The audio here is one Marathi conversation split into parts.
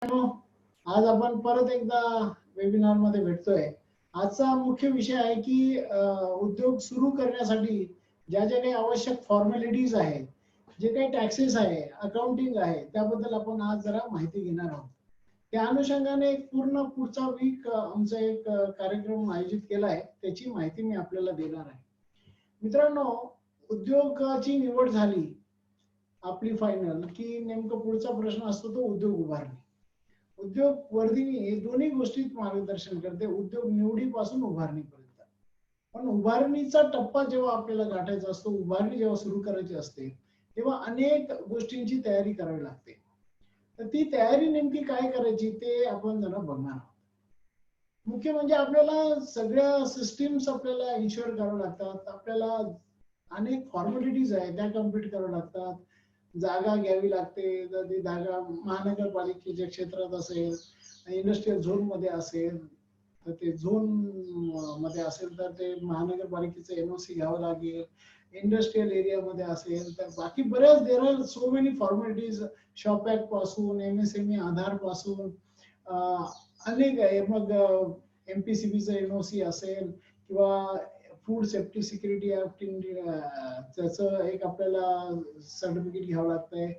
आज आपण परत एकदा वेबिनार मध्ये भेटतोय. आजचा मुख्य विषय आहे की उद्योग सुरू करण्यासाठी ज्या ज्या काही आवश्यक फॉर्मॅलिटीज आहेत, जे काही टॅक्सेस आहे, अकाउंटिंग आहे, त्याबद्दल आपण आज जरा माहिती घेणार आहोत. त्या अनुषंगाने एक पूर्ण पुढचा वीक आमचा एक कार्यक्रम आयोजित केला आहे, त्याची माहिती मी आपल्याला देणार आहे. मित्रांनो, उद्योगाची निवड झाली आपली फायनल की नेमकं पुढचा प्रश्न असतो तो उद्योग उभारणे. उद्योग वर्धिनी हे दोन्ही गोष्टीत मार्गदर्शन करते, उद्योग निवडीपासून उभारणीपर्यंत. पण उभारणीचा टप्पा जेव्हा आपल्याला गाठायचा असतो, उभारणी जेव्हा सुरू करायची असते, तेव्हा अनेक गोष्टींची तयारी करावी लागते. तर ती तयारी नेमकी काय करायची ते आपण जरा बघणार आहोत. मुख्य म्हणजे आपल्याला सगळ्या सिस्टीम्स आपल्याला इन्शुअर कराव्या लागतात. आपल्याला अनेक फॉर्मॅलिटीज आहेत त्या कम्प्लीट कराव्या लागतात. जागा घ्यावी लागते, तर ती जागा महानगरपालिकेच्या क्षेत्रात असेल, इंडस्ट्रियल झोन मध्ये असेल तर ते झोन मध्ये असेल तर ते महानगरपालिकेचं एनओसी घ्यावं लागेल. इंडस्ट्रियल एरिया मध्ये असेल तर बाकी बऱ्याच there are so many formalities. Shop act पासून एमएसएमई आधार पासून अनेक आहे. मग एमपीसीबीचं एनओसी असेल किंवा फूड सेफ्टी सिक्युरिटी ऍक्ट त्याचं एक आपल्याला सर्टिफिकेट घ्यावं लागतंय.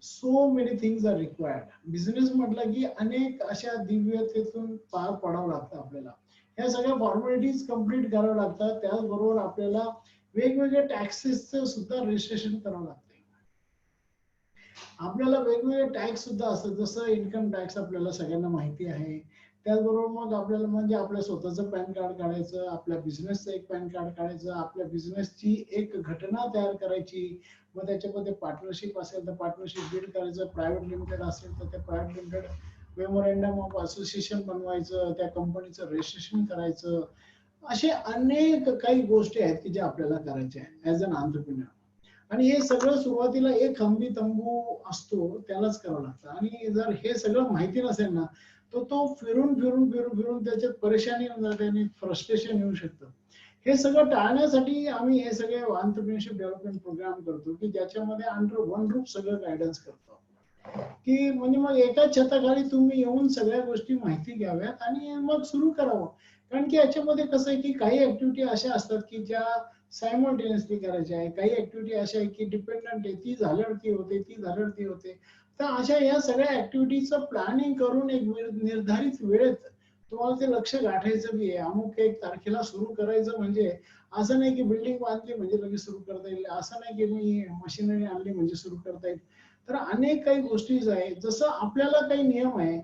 So many things are required. Business म्हटलं की अनेक अशा दिव्यतेतून पार पडावं लागतं आपल्याला. ह्या सगळ्या फॉर्मॅलिटीज कम्प्लीट कराव्या लागतात. त्याचबरोबर आपल्याला वेगवेगळ्या टॅक्सेसचं सुद्धा रजिस्ट्रेशन करावं लागतं. आपल्याला वेगवेगळे टॅक्स सुद्धा असतात, जसं इन्कम टॅक्स आपल्याला सगळ्यांना माहिती आहे. त्याचबरोबर मग आपल्याला म्हणजे आपल्या स्वतःचं पॅन कार्ड काढायचं, आपल्या बिझनेसचं एक पॅन कार्ड काढायचं, आपल्या बिझनेसची एक घटना तयार करायची. मग त्याच्यामध्ये पार्टनरशिप असेल तर पार्टनरशिप बिल्ड करायचं, प्रायव्हेट लिमिटेड असेल तर त्या private limited memorandum of association बनवायचं, त्या कंपनीचं रजिस्ट्रेशन करायचं. असे अनेक काही गोष्टी आहेत की ज्या आपल्याला करायच्या आहेत ऍज अन एंटरप्रेन्योर. आणि हे सगळं सुरुवातीला एक हंबी तंबू असतो त्यालाच करावं लागतं. आणि जर हे सगळं माहिती नसेल ना, तर तो फिरून फिरून फिरून फिरून त्याच्यात परेशानी होऊन जाते आणि फ्रस्ट्रेशन येऊ शकतं. हे सगळं टाळण्यासाठी आम्ही हे सगळे एंटरप्रेन्योरशिप डेव्हलपमेंट प्रोग्राम करतो की ज्याच्यामध्ये अंडर वन ग्रुप सगळं गायडन्स करतो. की म्हणजे मग एकाच छताखाली तुम्ही येऊन सगळ्या गोष्टी माहिती घ्याव्यात आणि मग सुरू करावं. कारण की याच्यामध्ये कसं आहे की काही ऍक्टिव्हिटी अशा असतात की ज्या सायमल्टेनियसली करायच्या आहे, काही ऍक्टिव्हिटी अशा आहे की डिपेंडंट आहे, ती झाल्यावर ती होते, ती झाल्यावर ती होते. तर अशा या सगळ्या ऍक्टिव्हिटीचं प्लॅनिंग करून एक निर्धारित वेळेत तुम्हाला ते लक्ष गाठायचं बी आहे. अमुक एक तारखेला सुरू करायचं म्हणजे असं नाही की बिल्डिंग बांधली म्हणजे लगेच सुरू करता येईल, असं नाही की मी मशिनरी आणली म्हणजे सुरू करता येईल. तर अनेक काही गोष्टी आहेत. जसं आपल्याला काही नियम आहे,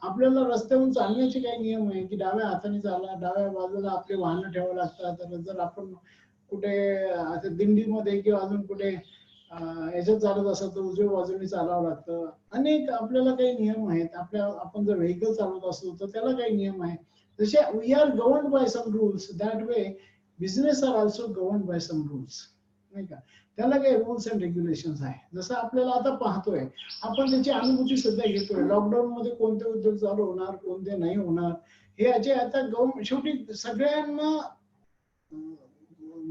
आपल्याला रस्त्यावरून चालण्याचे काही नियम आहे की डाव्या हाताने चाला, डाव्या बाजूला आपले वाहनं ठेवावं लागतात. तर जर आपण कुठे आता दिंडीमध्ये किंवा अजून कुठे याच्यात चालत असेल तर उजव्या बाजूने चालावं लागतं. अनेक आपल्याला काही नियम आहेत. आपण जर व्हेकल चालवत असतो तर त्याला काही नियम आहे. जसे we are govern by some rules, that way business are also govern by some rules, नाही का. त्याला काही रूल्स अँड रेग्युलेशन आहे. जसं आपल्याला आता पाहतोय, आपण त्याची अनुभूती सध्या घेतोय. लॉकडाऊन मध्ये कोणते उद्योग चालू होणार, कोणते नाही होणार, हे याचे आता शेवटी सगळ्यांना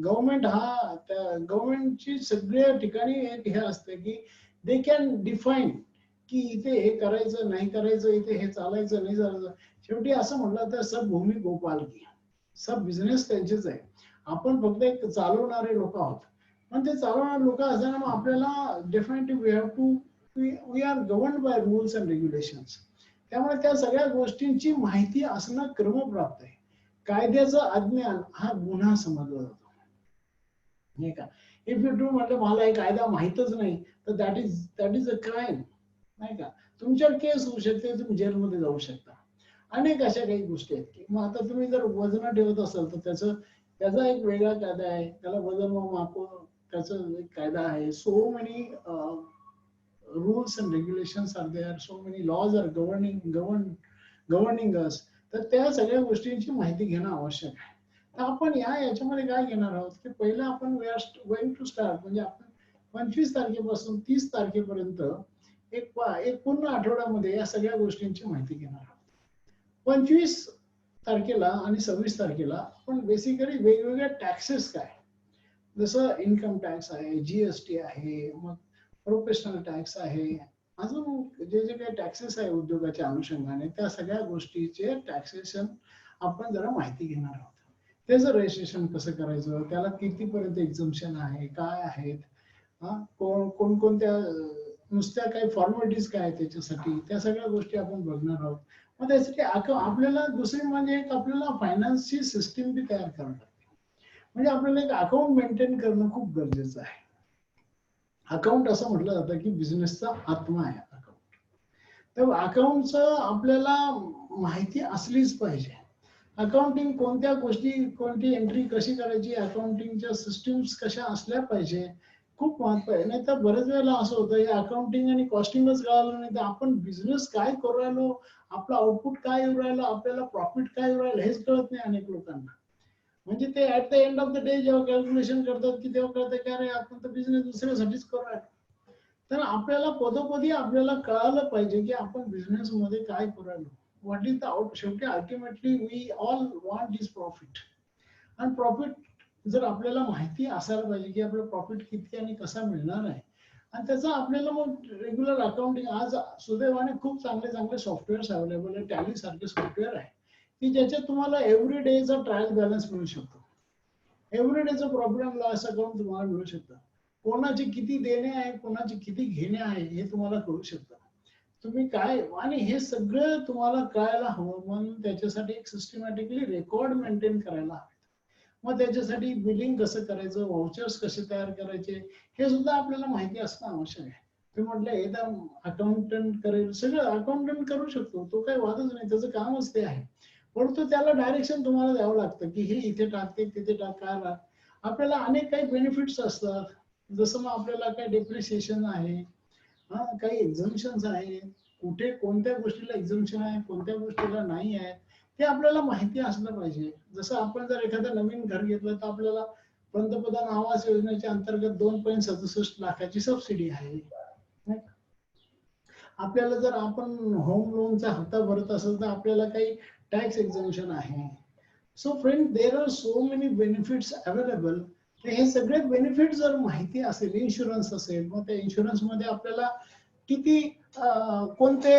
गव्हर्नमेंट हा त्या गव्हर्नमेंटची सगळ्या ठिकाणी एक हे असते की दे कॅन डिफाईन की इथे हे करायचं नाही करायचं, इथे हे चालायचं नाही चालायचं. शेवटी असं म्हटलं तर सब भूमी गोपाल की, सब बिझनेस त्यांचेच आहे. आपण फक्त एक चालवणारे लोक आहोत. पण ते चालवणारे लोक असताना मग आपल्याला definitely we have to, we are govern by rules and regulations. त्यामुळे त्या सगळ्या गोष्टींची माहिती असणं क्रमप्राप्त आहे. कायद्याचं अज्ञान हा गुन्हा समजला जातो, नाही का. इफ यू डू म्हटलं मला हे कायदा माहितच नाही तर दॅट इज अ क्राईम, नाही का. तुमच्यावर केस होऊ शकते, तुम्ही जेलमध्ये जाऊ शकता. अनेक अशा काही गोष्टी आहेत की मग आता तुम्ही जर वजन ठेवत असाल तर त्याचा एक वेगळा कायदा आहे. त्याला वजन व माप त्याचा एक कायदा आहे. So many rules and regulations are there, so many laws are governing us. तर त्या सगळ्या गोष्टींची माहिती घेणं आवश्यक आहे. तर आपण याच्यामध्ये काय घेणार आहोत की पहिलं आपण गोइंग टू स्टार्ट म्हणजे आपण 25 तारखेपासून 30 तारखेपर्यंत एक पूर्ण आठवड्यामध्ये या सगळ्या गोष्टींची माहिती घेणार आहोत. 25 तारखेला आणि 26 तारखेला आपण बेसिकली वेगवेगळ्या टॅक्सेस काय, जसं इन्कम टॅक्स आहे, जीएसटी आहे, मग प्रोफेशनल टॅक्स आहे, अजून जे जे काही टॅक्सेस आहे उद्योगाच्या अनुषंगाने त्या सगळ्या गोष्टीचे टॅक्सेशन आपण जरा माहिती घेणार आहोत. त्याचं रजिस्ट्रेशन कसं करायचं, त्याला कितीपर्यंत एक्झम्पशन आहे, काय आहेत, कोणकोणत्या नुसत्या काही फॉर्मॅलिटीज काय आहेत त्याच्यासाठी, त्या सगळ्या गोष्टी आपण बघणार आहोत. मग त्यासाठी आपल्याला दुसरी म्हणजे एक आपल्याला फायनान्सची सिस्टीम बी तयार करावी लागते. म्हणजे आपल्याला एक अकाउंट मेंटेन करणं खूप गरजेचं आहे. अकाउंट असं म्हटलं जातं की बिझनेसचा आत्मा आहे अकाउंट. तर अकाउंटचं आपल्याला माहिती असलीच पाहिजे. अकाउंटिंग कोणत्या गोष्टी, कोणती एंट्री कशी करायची, अकाउंटिंगच्या सिस्टीम्स कशा असल्या पाहिजे, खूप महत्व आहे. नाही तर बरेच वेळेला असं होतं हे अकाउंटिंग आणि कॉस्टिंगच कळालं नाही तर आपण बिझनेस काय करू राहिलो, आपला आउटपुट काय येऊ राहिलं, आपल्याला प्रॉफिट काय येऊ राहिलं हेच कळत नाही अनेक लोकांना. म्हणजे ते at the end of the day जेव्हा कॅल्क्युलेशन करतात की तेव्हा कळतं की अरे आपण तर बिझनेस दुसऱ्यासाठीच करू राहिलो. तर आपल्याला पदोपदी आपल्याला कळालं पाहिजे की आपण बिझनेस मध्ये काय करू राहिलो, व्हॉट इज द आउट. शेवटी ultimately we all want is profit. आणि प्रॉफिट जर आपल्याला माहिती असायला पाहिजे की आपलं प्रॉफिट किती आणि कसा मिळणार आहे, आणि त्याचा आपल्याला मग रेग्युलर अकाउंटिंग, आज सुदैवाने खूप चांगले चांगले सॉफ्टवेअर्स अवेलेबल आहे. टॅली सारखे सॉफ्टवेअर आहे की ज्याच्यात तुम्हाला एव्हरी डेचा ट्रायल बॅलन्स मिळू शकतो. एव्हरी डेचं प्रॉफिट अँड लॉस अकाउंट तुम्हाला मिळू शकतं. कोणाचे किती देणे आहे, कोणाचे किती घेणे आहे हे तुम्हाला कळू शकतं. तुम्ही काय, आणि हे सगळं तुम्हाला कळायला हवं म्हणून त्याच्यासाठी एक सिस्टमॅटिकली रेकॉर्ड मेंटेन करायला हवे. मग त्याच्यासाठी बिलिंग कसं करायचं, व्हाउचर्स कसे तयार करायचे हे सुद्धा आपल्याला माहिती असणं आवश्यक आहे. तुम्ही म्हटलं एकदम अकाउंटंट करेल, सगळं अकाउंटंट करू शकतो, तो काही वादच नाही, त्याचं कामच ते आहे. परंतु त्याला डायरेक्शन तुम्हाला द्यावं लागतं की हे इथे टाकते तिथे टाक. काय आपल्याला अनेक काही बेनिफिट्स असतात, जसं मग आपल्याला काही डेप्रिसिएशन आहे, काही एक्झम्पन्स आहे, कुठे कोणत्या गोष्टीला एक्झम्पशन आहे, कोणत्या गोष्टीला नाही आहे, ते आपल्याला माहिती असलं पाहिजे. जसं आपण जर एखादं नवीन घर घेतलं तर आपल्याला पंतप्रधान आवास योजनेच्या अंतर्गत 2.67 लाखाची सबसिडी आहे. आपल्याला जर आपण होम लोनचा हप्ता भरत असेल तर आपल्याला काही टॅक्स एक्झम्पशन आहे. So friend, there are so many benefits available. हे सगळे बेनिफिट जर माहिती असेल, इन्शुरन्स असेल, मग त्या इन्शुरन्स मध्ये आपल्याला किती कोणते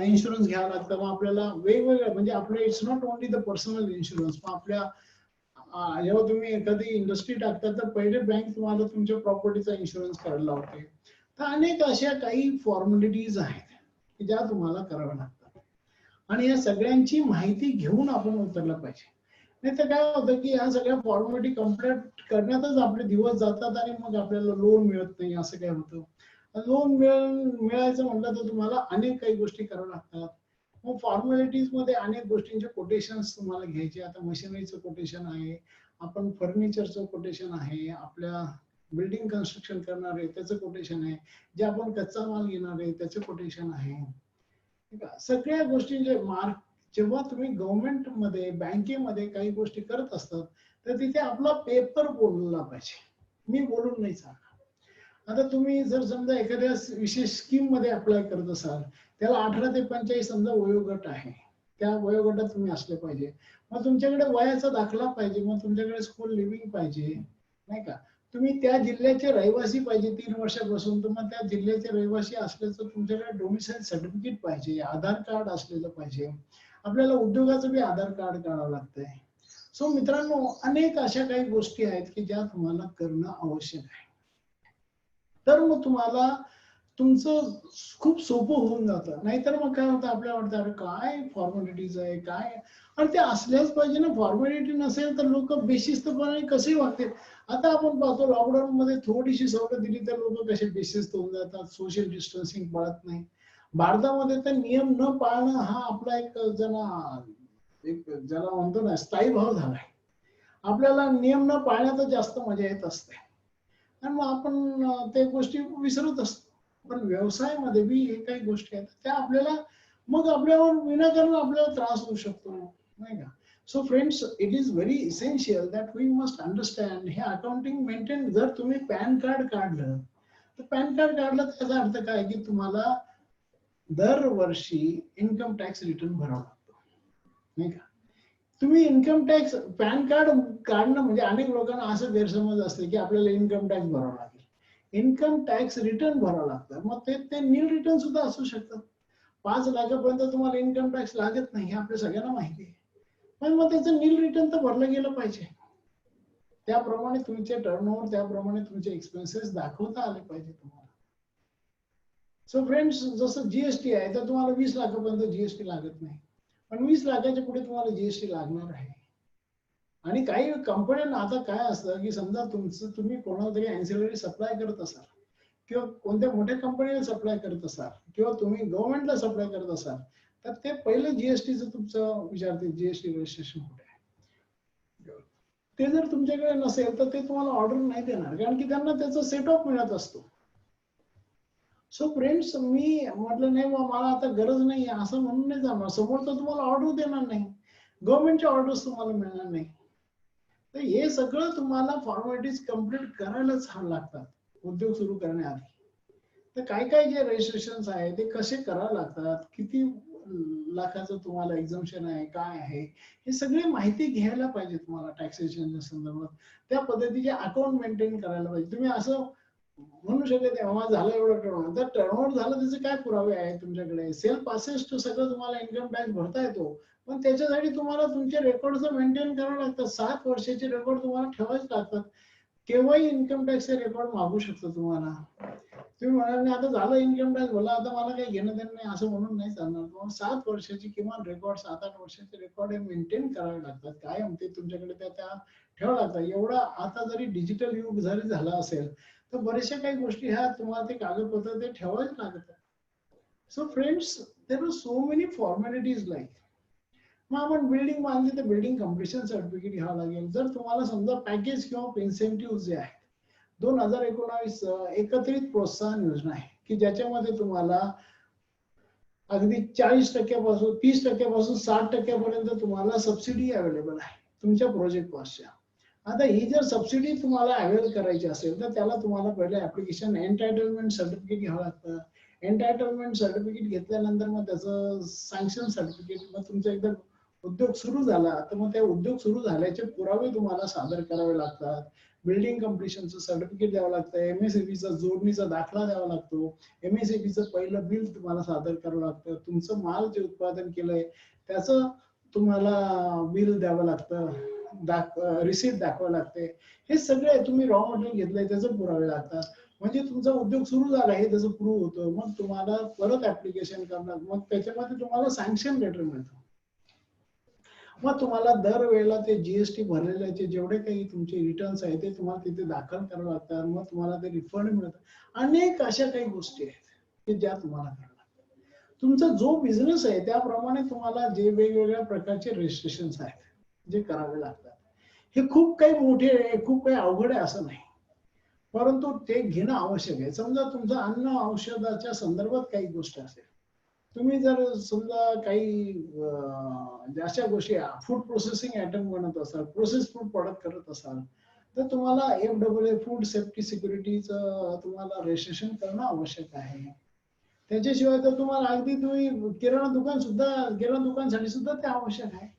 इन्शुरन्स घ्यावं लागतं, मग आपल्याला वेगवेगळे, म्हणजे आपले it's not only the personal insurance. मग आपल्या जेव्हा तुम्ही एखादी इंडस्ट्री टाकता तर पहिले बँक तुम्हाला तुमच्या प्रॉपर्टीचा इन्शुरन्स करायला लावते. तर अनेक अशा काही फॉर्मॅलिटीज आहेत की ज्या तुम्हाला कराव्या लागतात, आणि या सगळ्यांची माहिती घेऊन आपण उतरलं पाहिजे. नाही तर काय होतं की या सगळ्या फॉर्मॅलिटी कम्प्लीट करण्यातच आपले दिवस जातात आणि मग आपल्याला लोन मिळत नाही, असं काय होतं. लोन मिळायचं म्हटलं तर तुम्हाला अनेक काही गोष्टी कराव्या लागतात. मग फॉर्मॅलिटीज मध्ये अनेक गोष्टींचे कोटेशन्स तुम्हाला घ्यायचे. आता मशिनरीचं कोटेशन आहे, आपण फर्निचरचं कोटेशन आहे, आपल्या बिल्डिंग कन्स्ट्रक्शन करणार आहे त्याचं कोटेशन आहे, जे आपण कच्चा माल घेणार आहे त्याचं कोटेशन आहे. सगळ्या गोष्टींचे मार्क, जेव्हा तुम्ही गव्हर्नमेंट मध्ये बँकेमध्ये काही गोष्टी करत असतात तर तिथे आपला पेपर बोलला पाहिजे, मी बोलून नाही चालणार. आता तुम्ही जर समजा एखाद्या विशेष स्कीम मध्ये अप्लाय करत असाल, त्याला 18 ते 45 समजा वयोगट आहे, त्या वयोगटात तुम्ही असले पाहिजे. मग तुमच्याकडे वयाचा दाखला पाहिजे, मग तुमच्याकडे स्कूल लिव्हिंग पाहिजे, नाही का. तुम्ही त्या जिल्ह्याचे रहिवासी पाहिजे 3 वर्षापासून, तर मग त्या जिल्ह्याचे रहिवासी असल्याचं तुमच्याकडे डोमिसाईल सर्टिफिकेट पाहिजे, आधार कार्ड असलेलं पाहिजे. आपल्याला उद्योगाचं बी आधार कार्ड काढावं लागतंय. सो मित्रांनो, अनेक अशा काही गोष्टी आहेत की ज्या तुम्हाला करणं आवश्यक आहे. तर मग तुम्हाला तुमचं खूप सोपं होऊन जातं. नाहीतर मग काय होतं, आपल्याला वाटतं अरे काय फॉर्मॅलिटीज आहे काय, आणि ते असल्याच पाहिजे ना. फॉर्मॅलिटी नसेल तर लोक बेशिस्तपणे कसे वागतील. आता आपण पाहतो लॉकडाऊन मध्ये थोडीशी सवलत दिली तर लोक कसे बेशिस्त होऊन जातात, सोशल डिस्टन्सिंग पाळत नाही. भारतामध्ये तर नियम न पाळणं हा आपला एक ज्याला म्हणतो ना स्थायी भाव झालाय. आपल्याला नियम न पाळण्यात जास्त मजा येत असते आणि मग आपण ते गोष्टी विसरत असतो. पण व्यवसायामध्ये बी हे काही गोष्टी आहेत त्या आपल्याला, मग आपल्यावर विनाकारण आपल्याला त्रास होऊ शकतो, नाही का. So friends, it is very essential that we must understand हे अकाउंटिंग मेंटेन. जर तुम्ही पॅन कार्ड काढलं तर पॅन कार्ड काढलं त्याचा अर्थ काय की तुम्हाला दरवर्षी इन्कम टॅक्स रिटर्न भरावा लागतो, नाही का. तुम्ही इन्कम टॅक्स पॅन कार्ड काढणं म्हणजे, अनेक लोकांना असं गैरसमज असते की आपल्याला इन्कम टॅक्स भरावा लागेल. इन्कम टॅक्स रिटर्न भरावं लागतं. मग ते नील रिटर्न सुद्धा असू शकतात. 5 लाखापर्यंत तुम्हाला इन्कम टॅक्स लागत नाही, हे आपल्या सगळ्यांना माहिती आहे. पण मग त्याचं नील रिटर्न तर भरलं गेलं पाहिजे. त्याप्रमाणे तुमचे टर्नओव्हर, त्याप्रमाणे तुमचे एक्सपेन्सेस दाखवता आले पाहिजे तुम्हाला. सो फ्रेंड्स, जसं जीएसटी आहे तर तुम्हाला 20 लाखापर्यंत जीएसटी लागत नाही, पण 20 लाखाच्या पुढे तुम्हाला जीएसटी लागणार आहे. आणि काही कंपन्यांना आता काय असतं की समजा तुम्ही कोणाला तरी अँसिलरी सप्लाय करत असाल किंवा कोणत्या मोठ्या कंपनीला सप्लाय करत असाल किंवा तुम्ही गव्हर्नमेंटला सप्लाय करत असाल, तर ते पहिले जीएसटीचं तुमचं विचारते, जीएसटी रजिस्ट्रेशन कुठे आहे. ते जर तुमच्याकडे नसेल तर ते तुम्हाला ऑर्डर नाही देणार, कारण की त्यांना त्याचा सेट ऑफ मिळत असतो. सो फ्रेंड्स, मी म्हटलं नाही मला आता गरज नाही असं म्हणून नाही जाणार. समोर तर तुम्हाला ऑर्डर देणार नाही, गव्हर्नमेंटच्या ऑर्डर्स तुम्हाला मिळणार नाही. तर हे सगळं तुम्हाला फॉर्मॅलिटीज कम्प्लीट करायलाच लागतात उद्योग सुरू करण्याआधी. तर काय काय जे रजिस्ट्रेशन आहे ते कसे करावं लागतात, किती लाखाचं तुम्हाला एक्झम्पशन आहे, काय आहे, हे सगळी माहिती घ्यायला पाहिजे तुम्हाला टॅक्सेशनच्या संदर्भात. त्या पद्धतीचे अकाउंट मेंटेन करायला पाहिजे. तुम्ही असं म्हणू शकत नाही झालं एवढं टर्नओव्हर, तर टर्नओव्हर झालं त्याचे काय पुरावे आहेत तुमच्याकडे? सेल पासेस सगळं तुम्हाला इन्कम टॅक्स भरता येतो, पण त्याच्यासाठी तुम्हाला तुमचे रेकॉर्ड मेंटेन करावं लागतात. 7 वर्षाचे रेकॉर्ड तुम्हाला ठेवायच लागतात. केव्हाही इन्कम टॅक्सचे रेकॉर्ड मागू शकतो तुम्हाला. तुम्ही म्हणाल नाही आता झालं इन्कम टॅक्स भरला, आता मला काही घेणं देणं नाही असं म्हणून नाही चालणार. तुम्हाला 7 वर्षाची किमान रेकॉर्ड, 7-8 वर्षाचे रेकॉर्ड हे मेंटेन करावे लागतात. काय ते तुमच्याकडे त्या ठेवावं लागतात. एवढा आता जरी डिजिटल युग जरी झाला असेल तर बऱ्याचशा काही गोष्टी ह्या तुम्हाला ते कागदपत्र ते ठेवायच लागतात. So friends, there are so many formalities like. मग आपण बिल्डिंग बांधली तर बिल्डिंग कम्प्लिशन सर्टिफिकेट घ्यावं लागेल. जर तुम्हाला समजा पॅकेज किंवा इन्सेंटिव्ह जे आहेत, 2019 एकत्रित प्रोत्साहन योजना आहे की ज्याच्यामध्ये तुम्हाला अगदी 40% 30% 60% तुम्हाला सबसिडी अवेलेबल आहे तुमच्या प्रोजेक्ट कॉस्टच्या. आता ही जर सबसिडी तुम्हाला अवेल करायची असेल तर त्याला तुम्हाला पहिले ऍप्लिकेशन एंटायटलमेंट सर्टिफिकेट घ्यावं लागतं. एंटायटलमेंट सर्टिफिकेट घेतल्यानंतर मग त्याचं सँक्शन सर्टिफिकेट, मग तुमचा एकदा उद्योग सुरू झाला तर मग त्या उद्योग सुरू झाल्याचे पुरावे तुम्हाला सादर करावे लागतात. बिल्डिंग कम्प्लिशनचं सर्टिफिकेट द्यावं लागतं, एमएसएबीचा जोडणीचा दाखला द्यावा लागतो, एमएसएबीचं पहिलं बिल तुम्हाला सादर करावं लागतं, तुमचं माल जे उत्पादन केलंय त्याचं तुम्हाला बिल द्यावं लागतं, रिसिप्ट दाखवावं लागते. हे सगळे तुम्ही रॉ मटेरियल घेतलंय त्याचे पुरावे लागतात. म्हणजे तुमचा उद्योग सुरू झाला हे त्याचं प्रूव्ह होतं. मग तुम्हाला परत ऍप्लिकेशन करणार, मग त्याच्यामध्ये तुम्हाला सँक्शन लेटर मिळतं. मग तुम्हाला दरवेळेला ते जीएसटी भरलेल्याचे जेवढे काही तुमचे रिटर्न्स आहेत ते तुम्हाला तिथे दाखल करावे लागतात. मग तुम्हाला ते रिफंड मिळतं. अनेक अशा काही गोष्टी आहेत की ज्या तुम्हाला कराव्या लागतात. तुमचा जो बिझनेस आहे त्याप्रमाणे तुम्हाला जे वेगवेगळ्या प्रकारचे रजिस्ट्रेशन आहेत जे करावे लागतात. हे खूप काही मोठे आहे, खूप काही अवघड आहे असं नाही, परंतु ते घेणं आवश्यक आहे. समजा तुमचं अन्न औषधाच्या संदर्भात काही गोष्ट असेल, तुम्ही जर समजा काही अशा गोष्टी फूड प्रोसेसिंग आयटम बनवत असाल, प्रोसेस फूड प्रोडक्ट करत असाल, तर तुम्हाला FAA फूड सेफ्टी सिक्युरिटीचं तुम्हाला रजिस्ट्रेशन करणं आवश्यक आहे. त्याच्याशिवाय तर तुम्हाला अगदी तुम्ही किराणा दुकानसाठी सुद्धा ते आवश्यक आहे.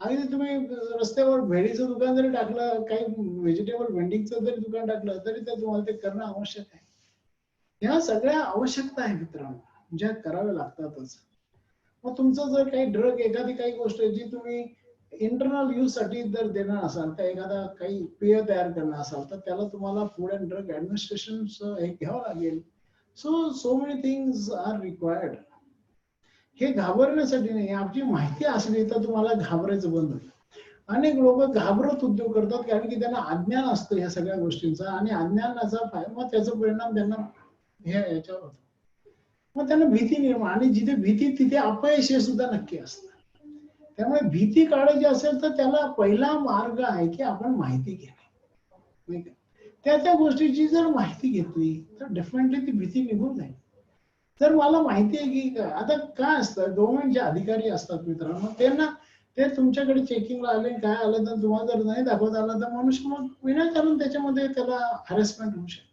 अगदी तुम्ही रस्त्यावर भेळीचं दुकान जरी टाकलं, काही व्हेजिटेबल वेंडिंगचं जरी दुकान टाकलं तरी ते तुम्हाला ते करणं आवश्यक आहे. ह्या सगळ्या आवश्यकता आहे मित्रांनो, ज्या कराव्या लागतातच. मग तुमचं जर काही ड्रग, एखादी काही गोष्ट जी तुम्ही इंटरनल यूज साठी जर देणार असाल, तर एखादा काही पेय तयार करणार असाल तर त्याला तुम्हाला फूड अँड ड्रग ऍडमिनिस्ट्रेशन हे घ्यावं लागेल. So many things are required. हे घाबरण्यासाठी नाही, आपली माहिती असली तर तुम्हाला घाबरायचं बंद होईल. अनेक लोक घाबरत उद्योग करतात कारण की त्यांना अज्ञान असतं ह्या सगळ्या गोष्टींचा, आणि अज्ञानाचा मग त्याचा परिणाम त्यांना याच्यावर होतो. मग त्यांना भीती निर्माण, आणि जिथे भीती तिथे अपयश हे सुद्धा नक्की असतं. त्यामुळे भीती काढायची असेल तर त्याला पहिला मार्ग आहे की आपण माहिती घेणे. त्या गोष्टीची जर माहिती घेतली तर डेफिनेटली ती भीती निघून जाईल. तर मला माहिती आहे की आता काय असतं, गव्हर्नमेंटचे अधिकारी असतात मित्रांनो, त्यांना ते तुमच्याकडे चेकिंगला आले, काय आलं तर तुम्हाला जर नाही दाखवता आलं तर मनुष्य मग विनाकारण त्याच्यामध्ये त्याला हॅरेसमेंट होऊ शकते.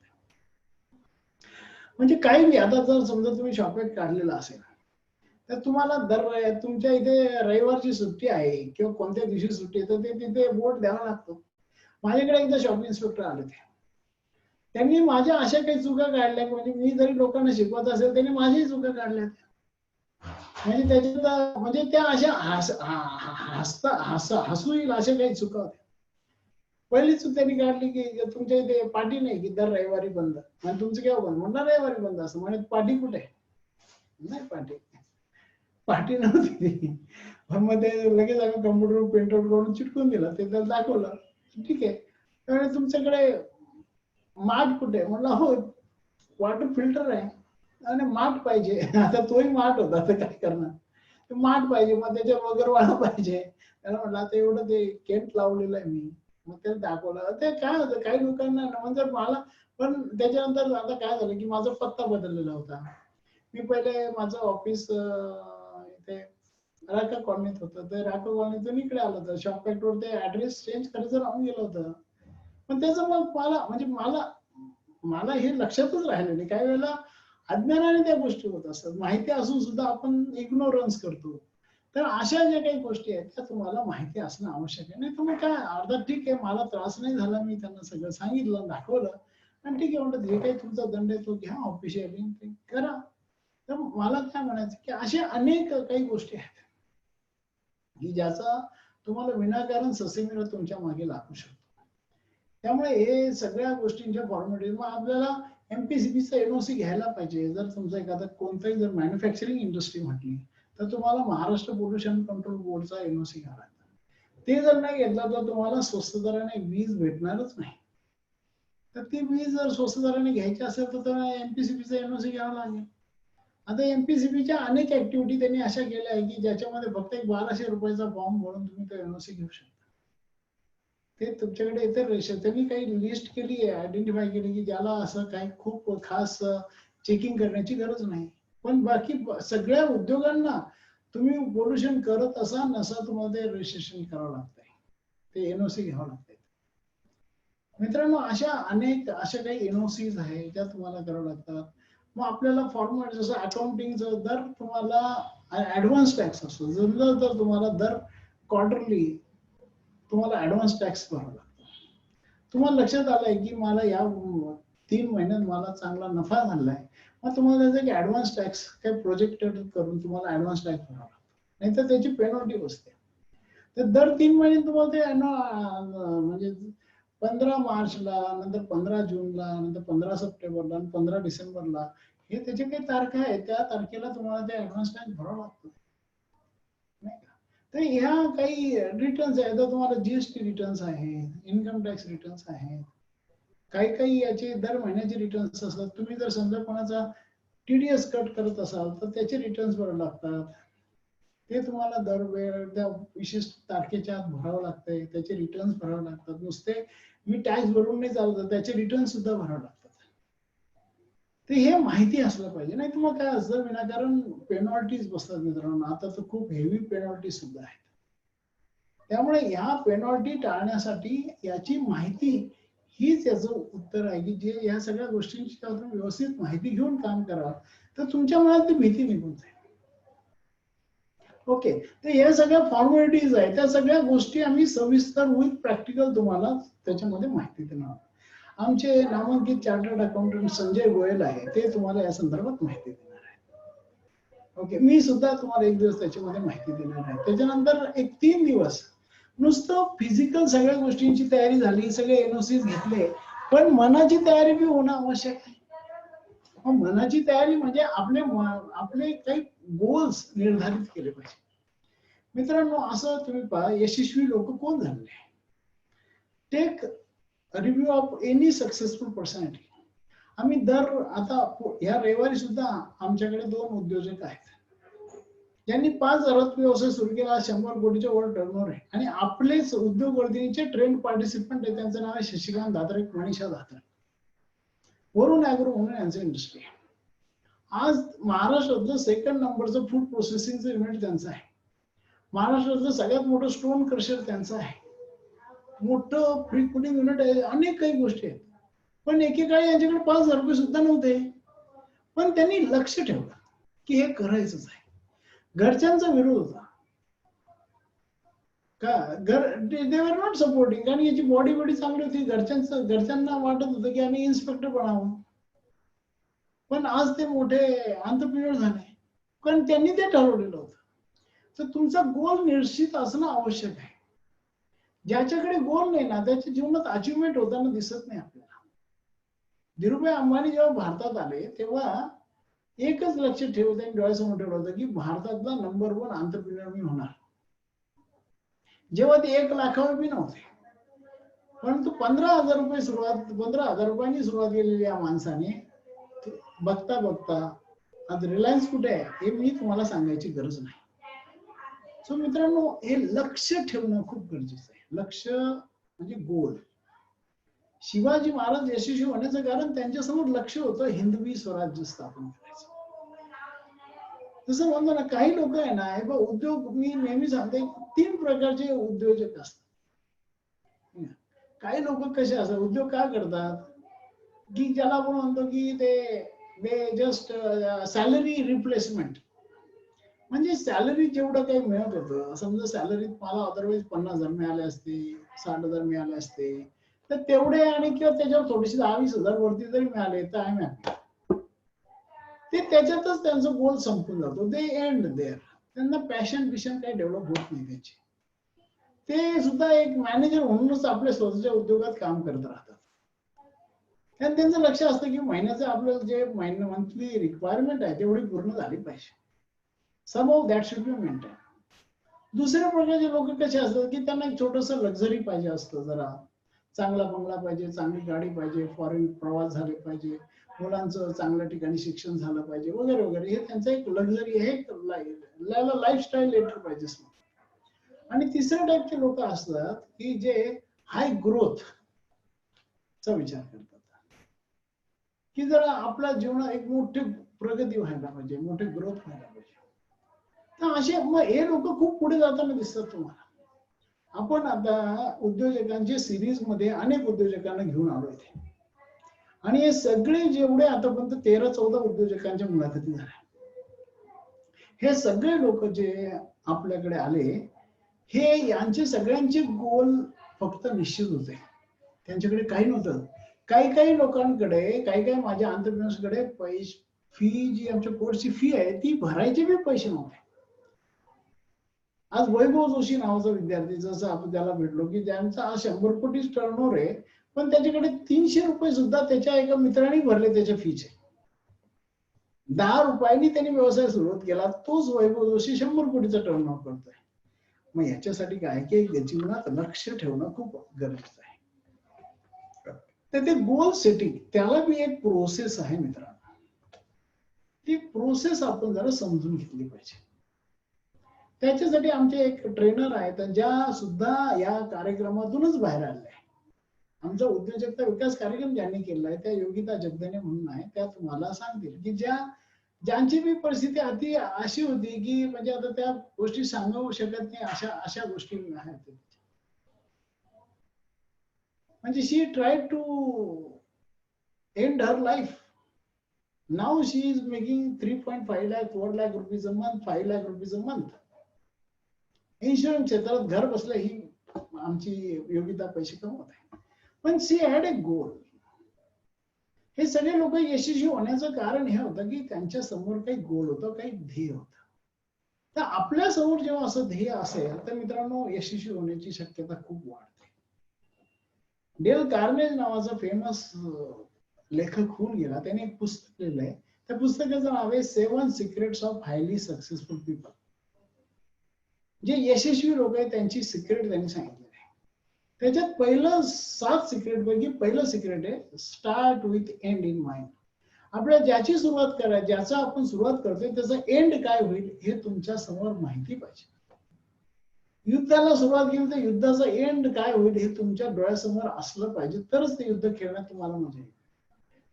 म्हणजे काही आता जर समजा तुम्ही शॉपिंग काढलेला असेल तर तुम्हाला तुमच्या इथे रविवारची सुट्टी आहे किंवा कोणत्या दिवशी सुट्टी आहे तर ते तिथे बोर्ड द्यावा लागतो. माझ्याकडे एकदा शॉपिंग इन्स्पेक्टर आले, त्यांनी माझ्या अशा काही चुका काढल्या, म्हणजे मी जरी लोकांना शिकवत असेल त्यांनी माझ्याही चुका काढल्या, म्हणजे त्याच्यात म्हणजे त्या अशा हसू येईल अशा काही चुका होत्या. पहिली चूक त्यांनी काढली की तुमच्या इथे पार्टी नाही की दर रविवारी बंद, आणि तुमचं केव्हा बंद म्हणणार रविवारी बंद, असं म्हणजे पार्टी कुठे नाही, पार्टी नव्हती. मग ते लगेच आम्ही कम्प्युटर प्रिंट आउट करून चिटकून दिलं, ते त्याला दाखवलं, ठीक आहे. त्यामुळे तुमच्याकडे माठ कुठे, म्हणलं हो वॉटर फिल्टर आहे आणि माठ पाहिजे. आता तोही माठ होता, तर काय करणार, माठ पाहिजे, मग त्याच्या वगैरे वाळा पाहिजे. त्याला म्हटलं आता एवढं ते केंट लावलेलं आहे मी, मग त्याला दाखवलं. ते काय होतं काही लोकांना म्हणजे मला, पण त्याच्यानंतर आता काय झालं की माझा पत्ता बदललेला होता. मी पहिले माझं ऑफिस इथे राका कॉलनीत होतं, ते राका कॉलनीतून इकडे आलं होतं शॉपॅक्ट वर, ते ऍड्रेस चेंज करायचं राहून गेलं होतं. पण त्याचं मग मला म्हणजे मला हे लक्षातच राहिलं नाही. काही वेळेला अज्ञानाने त्या गोष्टी होत असतात, माहिती असून सुद्धा आपण इग्नोरन्स करतो. तर अशा ज्या काही गोष्टी आहेत त्या तुम्हाला माहिती असणं आवश्यक आहे. नाही तर मग काय अर्धा ठीक आहे, मला त्रास नाही झाला, मी त्यांना सगळं सांगितलं दाखवलं, आणि ठीक आहे म्हणतात जे काही तुमचा दंड आहे तो घ्या ऑफिशियली ते करा. तर मला काय म्हणायचं की अशा अनेक काही गोष्टी आहेत की ज्याचा तुम्हाला विनाकारण ससेमिरा तुमच्या मागे लागू शकतो. त्यामुळे हे सगळ्या गोष्टींच्या फॉर्मॅलिटी, मग आपल्याला एमपीसीबीचा एनओसी घ्यायला पाहिजे. जर तुमचा एखादा कोणताही जर मॅन्युफॅक्चरिंग इंडस्ट्री म्हटली तर तुम्हाला महाराष्ट्र पोल्युशन कंट्रोल बोर्डचा एनओसी घ्यावा लागतो. ते जर नाही घेतला तर तुम्हाला स्वस्त दराने वीज भेटणारच नाही. तर ती वीज जर स्वस्त दराने घ्यायची असेल तर एमपीसीबीचा एनओसी घ्यावा लागेल. आता एमपीसीबीच्या अनेक ऍक्टिव्हिटी त्यांनी अशा केल्या आहे की ज्याच्यामध्ये फक्त एक 1200 रुपयाचा फॉर्म भरून तुम्ही तो एनओसी घेऊ शकता. ते तुमच्याकडे इतर त्यांनी काही लिस्ट केली आहे, आयडेंटिफाय केली की ज्याला असं काही खूप खास चेकिंग करण्याची गरज नाही. पण बाकी सगळ्या उद्योगांना तुम्ही पोल्युशन करत असा नसा तुम्हाला ते रजिस्ट्रेशन करावं लागतंय, ते एनओसी घ्यावं लागतंय. मित्रांनो अशा अनेक अशा काही एनओसीज आहेत ज्या तुम्हाला करावं लागतात. मग आपल्याला फॉर्मॅट जसं अकाउंटिंगचं दर तुम्हाला ऍडव्हान्स टॅक्स असतो, जर तुम्हाला दर क्वार्टरली तुम्हाला ऍडव्हान्स टॅक्स भरावा लागतो. तुम्हाला लक्षात आलंय की मला या 3 महिन्यात मला चांगला नफा झालाय, मग तुम्हाला त्याचा ऍडव्हान्स टॅक्स काही प्रोजेक्टेड करून तुम्हाला ऍडव्हान्स टॅक्स भरावा लागतो, नाहीतर त्याची पेनॉल्टी बसते. तर दर 3 महिने तुम्हाला ते म्हणजे 15 मार्चला, नंतर 15 जूनला, नंतर 15 सप्टेंबरला आणि 15 डिसेंबरला हे त्याचे काही तारखा आहेत, त्या तारखेला तुम्हाला ते ऍडव्हान्स टॅक्स भरावा लागतो, नाही का. तर ह्या काही रिटर्न्स आहेत, तुम्हाला जीएसटी रिटर्न्स आहेत, इन्कम टॅक्स रिटर्न्स आहेत, काही काही याचे दर महिन्याचे रिटर्न्स असतात. तुम्ही जर समजा कोणाचा टीडीएस कट करत असाल तर त्याचे रिटर्न्स भरावे लागतात, ते तुम्हाला दरवेळ त्या विशिष्ट तारखेच्या आत भरावं लागतंय, त्याचे रिटर्न्स भरावे लागतात. नुसते मी टॅक्स भरून नाही चालत, त्याचे रिटर्न सुद्धा भरावे लागतात. ते हे माहिती असलं पाहिजे, नाही तर मग काय असतं विनाकारण पेनॉल्टीज बसतात मित्रांनो. आता तर खूप हेवी पेनॉल्टी सुद्धा आहेत. त्यामुळे ह्या पेनॉल्टी टाळण्यासाठी याची माहिती हीच याचं उत्तर आहे की जे या सगळ्या गोष्टींची आपण व्यवस्थित माहिती घेऊन काम करा तर तुमच्या मनात ती भीती निघून जाईल. ओके, तर या सगळ्या फॉर्मॅलिटीज आहेत, त्या सगळ्या गोष्टी आम्ही सविस्तर विथ प्रॅक्टिकल तुम्हाला त्याच्यामध्ये माहिती देणार. आमचे नामांकित चार्टर्ड अकाउंटंट संजय गोयल आहे, ते तुम्हाला या संदर्भात माहिती देणार आहे. ओके, मी सुद्धा तुम्हाला एक दिवस त्याच्यामध्ये माहिती देणार आहे. त्याच्यानंतर एक 3 दिवस नुसतं फिजिकल सगळ्या गोष्टींची तयारी झाली, सगळे एनओसीज घेतले, पण मनाची तयारी बी होणं आवश्यक आहे. मनाची तयारी म्हणजे आपले काही गोल्स निर्धारित केले पाहिजे. मित्रांनो असं तुम्ही पहा, यशस्वी लोक कोण झाले, take review of any successful personality. आम्ही आता या रविवारी सुद्धा आमच्याकडे 2 उद्योजक आहेत ज्यांनी 5,000 व्यवसाय सुरू केला, 100 कोटीच्या वर टर्नओव्हर आहे, आणि आपलेच उद्योग वर्धिनीचे ट्रेंड पार्टिसिपंट आहे. त्यांचं नाव आहे शशिकांत धात्रे, मनीषा धात्रे, वरुण ऍग्रो म्हणून यांचं इंडस्ट्री आहे. आज महाराष्ट्रातलं 2nd नंबरचं फूड प्रोसेसिंगचं युनिट त्यांचं आहे. महाराष्ट्रातलं सगळ्यात मोठं स्टोन क्रशर त्यांचं आहे, मोठं फ्री पुडिंग युनिट आहे, अनेक काही गोष्टी आहेत. पण एकेकाळी यांच्याकडे 5,000 रुपये सुद्धा नव्हते, पण त्यांनी लक्ष ठेवलं की हे करायचंच आहे. घरच्यांचा विरोध होता, दे वर नॉट सपोर्टिंग. कारण याची बॉडी चांगली होती, घरच्यांना वाटत होतं की आम्ही इन्स्पेक्टर बनावं. पण आज ते मोठे एंटरप्रेन्योर झाले, कारण त्यांनी ते ठरवलेलं होतं. तर तुमचा गोल निश्चित असणं आवश्यक आहे. ज्याच्याकडे गोल नाही ना, त्याच्या जीवनात अचिव्हमेंट होताना दिसत नाही आपल्याला. धीरूभाई अंबानी जेव्हा भारतात आले तेव्हा एकच लक्ष ठेवत त्यांनी डोळ्यासमोर ठेवलं होतं की भारतातला नंबर 1 एंटरप्रेन्योर मी होणार. जेव्हा ते 1 लाखावर बी नव्हते, परंतु 15,000 रुपयांनी सुरुवात केलेली या माणसाने बघता बघता आज रिलायन्स कुठे आहे हे मी तुम्हाला सांगायची गरज नाही. सो मित्रांनो, हे लक्ष ठेवणं खूप गरजेचं आहे. लक्ष म्हणजे गोल. शिवाजी महाराज यशस्वी होण्याचं कारण त्यांच्यासमोर लक्ष होतं हिंदवी स्वराज्य स्थापन करायचं. जसं म्हणतो ना, काही लोक आहे ना, हे बघ उद्योग, मी नेहमी सांगते 3 प्रकारचे उद्योजक असतात. काही लोक कसे असतात, उद्योग का करतात की ज्याला आपण म्हणतो की ते जस्ट सॅलरी रिप्लेसमेंट. म्हणजे सॅलरी जेवढं काही मिळत होतं, समजा सॅलरीत मला अदरवाईज 50,000 मिळाले असते, 60,000 मिळाले असते, तर तेवढे आणि किंवा त्याच्यावर थोडीशी 10-20,000 वरती जरी मिळाले तर आय एम हॅपी. ते त्याच्यातच त्यांचा गोल संपून जातो. दे एंड देअर. त्यांना पॅशन काही डेव्हलप होत नाही त्याची. ते सुद्धा एक मॅनेजर म्हणूनच आपल्या स्वतःच्या उद्योगात काम करत राहतात. कारण त्यांचं लक्ष असतं की महिन्याचं आपलं जे मंथली रिक्वायरमेंट आहे तेवढी पूर्ण झाली पाहिजे. Somehow that should be maintained. दुसऱ्या प्रकारचे लोक कसे असतात की त्यांना एक छोटस लक्झरी पाहिजे असतं, जरा चांगला बंगला पाहिजे, चांगली गाडी पाहिजे, फॉरेन प्रवास झाले पाहिजे, मुलांचं चांगल्या ठिकाणी शिक्षण झालं पाहिजे वगैरे वगैरे. हे त्यांचं एक लक्झरी आहे, लाईफस्टाईल लेटर पाहिजे. आणि तिसऱ्या टाईपचे लोक असतात की जे हाय ग्रोथ चा विचार करतात, की जरा आपल्या जीवनात एक मोठी प्रगती व्हायला पाहिजे, मोठी ग्रोथ व्हायला पाहिजे. तर असे मग हे लोक खूप पुढे जाताना दिसतात तुम्हाला. आपण आता उद्योजकांच्या सिरीज मध्ये अनेक उद्योजकांना घेऊन आलो इथे, आणि हे सगळे जेवढे आतापर्यंत 13-14 उद्योजकांच्या मुलाखती झाल्या, हे सगळे लोक जे आपल्याकडे आले, हे यांचे सगळ्यांचे गोल फक्त निश्चित होते. त्यांच्याकडे काही नव्हतं. काही लोकांकडे, काही माझ्या एंटरप्रेन्योर्सकडे फी, जी आमच्या कोर्सची फी आहे ती भरायचे बी पैसे नव्हते. आज वैभव जोशी नावाचा विद्यार्थी, जसं आपण त्याला भेटलो की ज्यांचा 100 कोटी टर्नओव्हर आहे, पण त्याच्याकडे 300 रुपये सुद्धा त्याच्या एका मित्राने भरले त्याच्या फीचे. 10 रुपयांनी त्यांनी व्यवसाय सुरुवात केला, तोच वैभव जोशी 100 कोटीचा टर्नओव्हर करतोय. मग याच्यासाठी काय की जीवनात लक्ष ठेवणं खूप गरजेचं आहे. तर ते गोल सेटिंग, त्याला बी एक प्रोसेस आहे मित्रांनो. ती प्रोसेस आपण जरा समजून घेतली पाहिजे. त्याच्यासाठी आमचे एक ट्रेनर आहेत, ज्या सुद्धा या कार्यक्रमातूनच बाहेर आले आहे. आमचा उद्योजकता विकास कार्यक्रम ज्यांनी केला आहे त्या योगिता जगदाने म्हणून आहे, त्या तुम्हाला सांगतील की ज्यांची बी परिस्थिती अति अशी होती की म्हणजे आता त्या गोष्टी सांगू शकत नाही, अशा गोष्टी आहेत. म्हणजे she tried to end her life. Now she is making 3.5 lakh, 4 lakh rupees a month, 5 lakh rupees a month. Insurance क्षेत्रात घर बसल्या ही आमची योगिता पैसे कमवत आहे. पण सी हॅड ए गोल. हे सगळे लोक यशस्वी होण्याचं कारण हे होतं की त्यांच्या समोर काही गोल होतं, काही ध्येय होतं. तर आपल्या समोर जेव्हा असं ध्येय असेल तर मित्रांनो, यशस्वी होण्याची शक्यता खूप वाढते. डेल कार्नेज नावाचा फेमस लेखक होऊन गेला, त्याने एक पुस्तक लिहिलं आहे. त्या पुस्तकाचं नाव आहे 7 secrets of highly successful people. जे यशस्वी लोक आहेत त्यांची सिक्रेट त्यांनी सांगितलेली आहे. त्याच्यात पहिलं 7 सिक्रेट पैकी पहिलं सिक्रेट आहे start with and in mind. आपल्याला ज्याची सुरुवात करायची, ज्याचा आपण सुरुवात करतोय त्याचा एंड काय होईल हे तुमच्या समोर माहिती पाहिजे. युद्धाला सुरुवात केली तर युद्धाचा एंड काय होईल हे तुमच्या डोळ्यासमोर असलं पाहिजे, तरच ते युद्ध खेळण्यात तुम्हाला मजा येईल.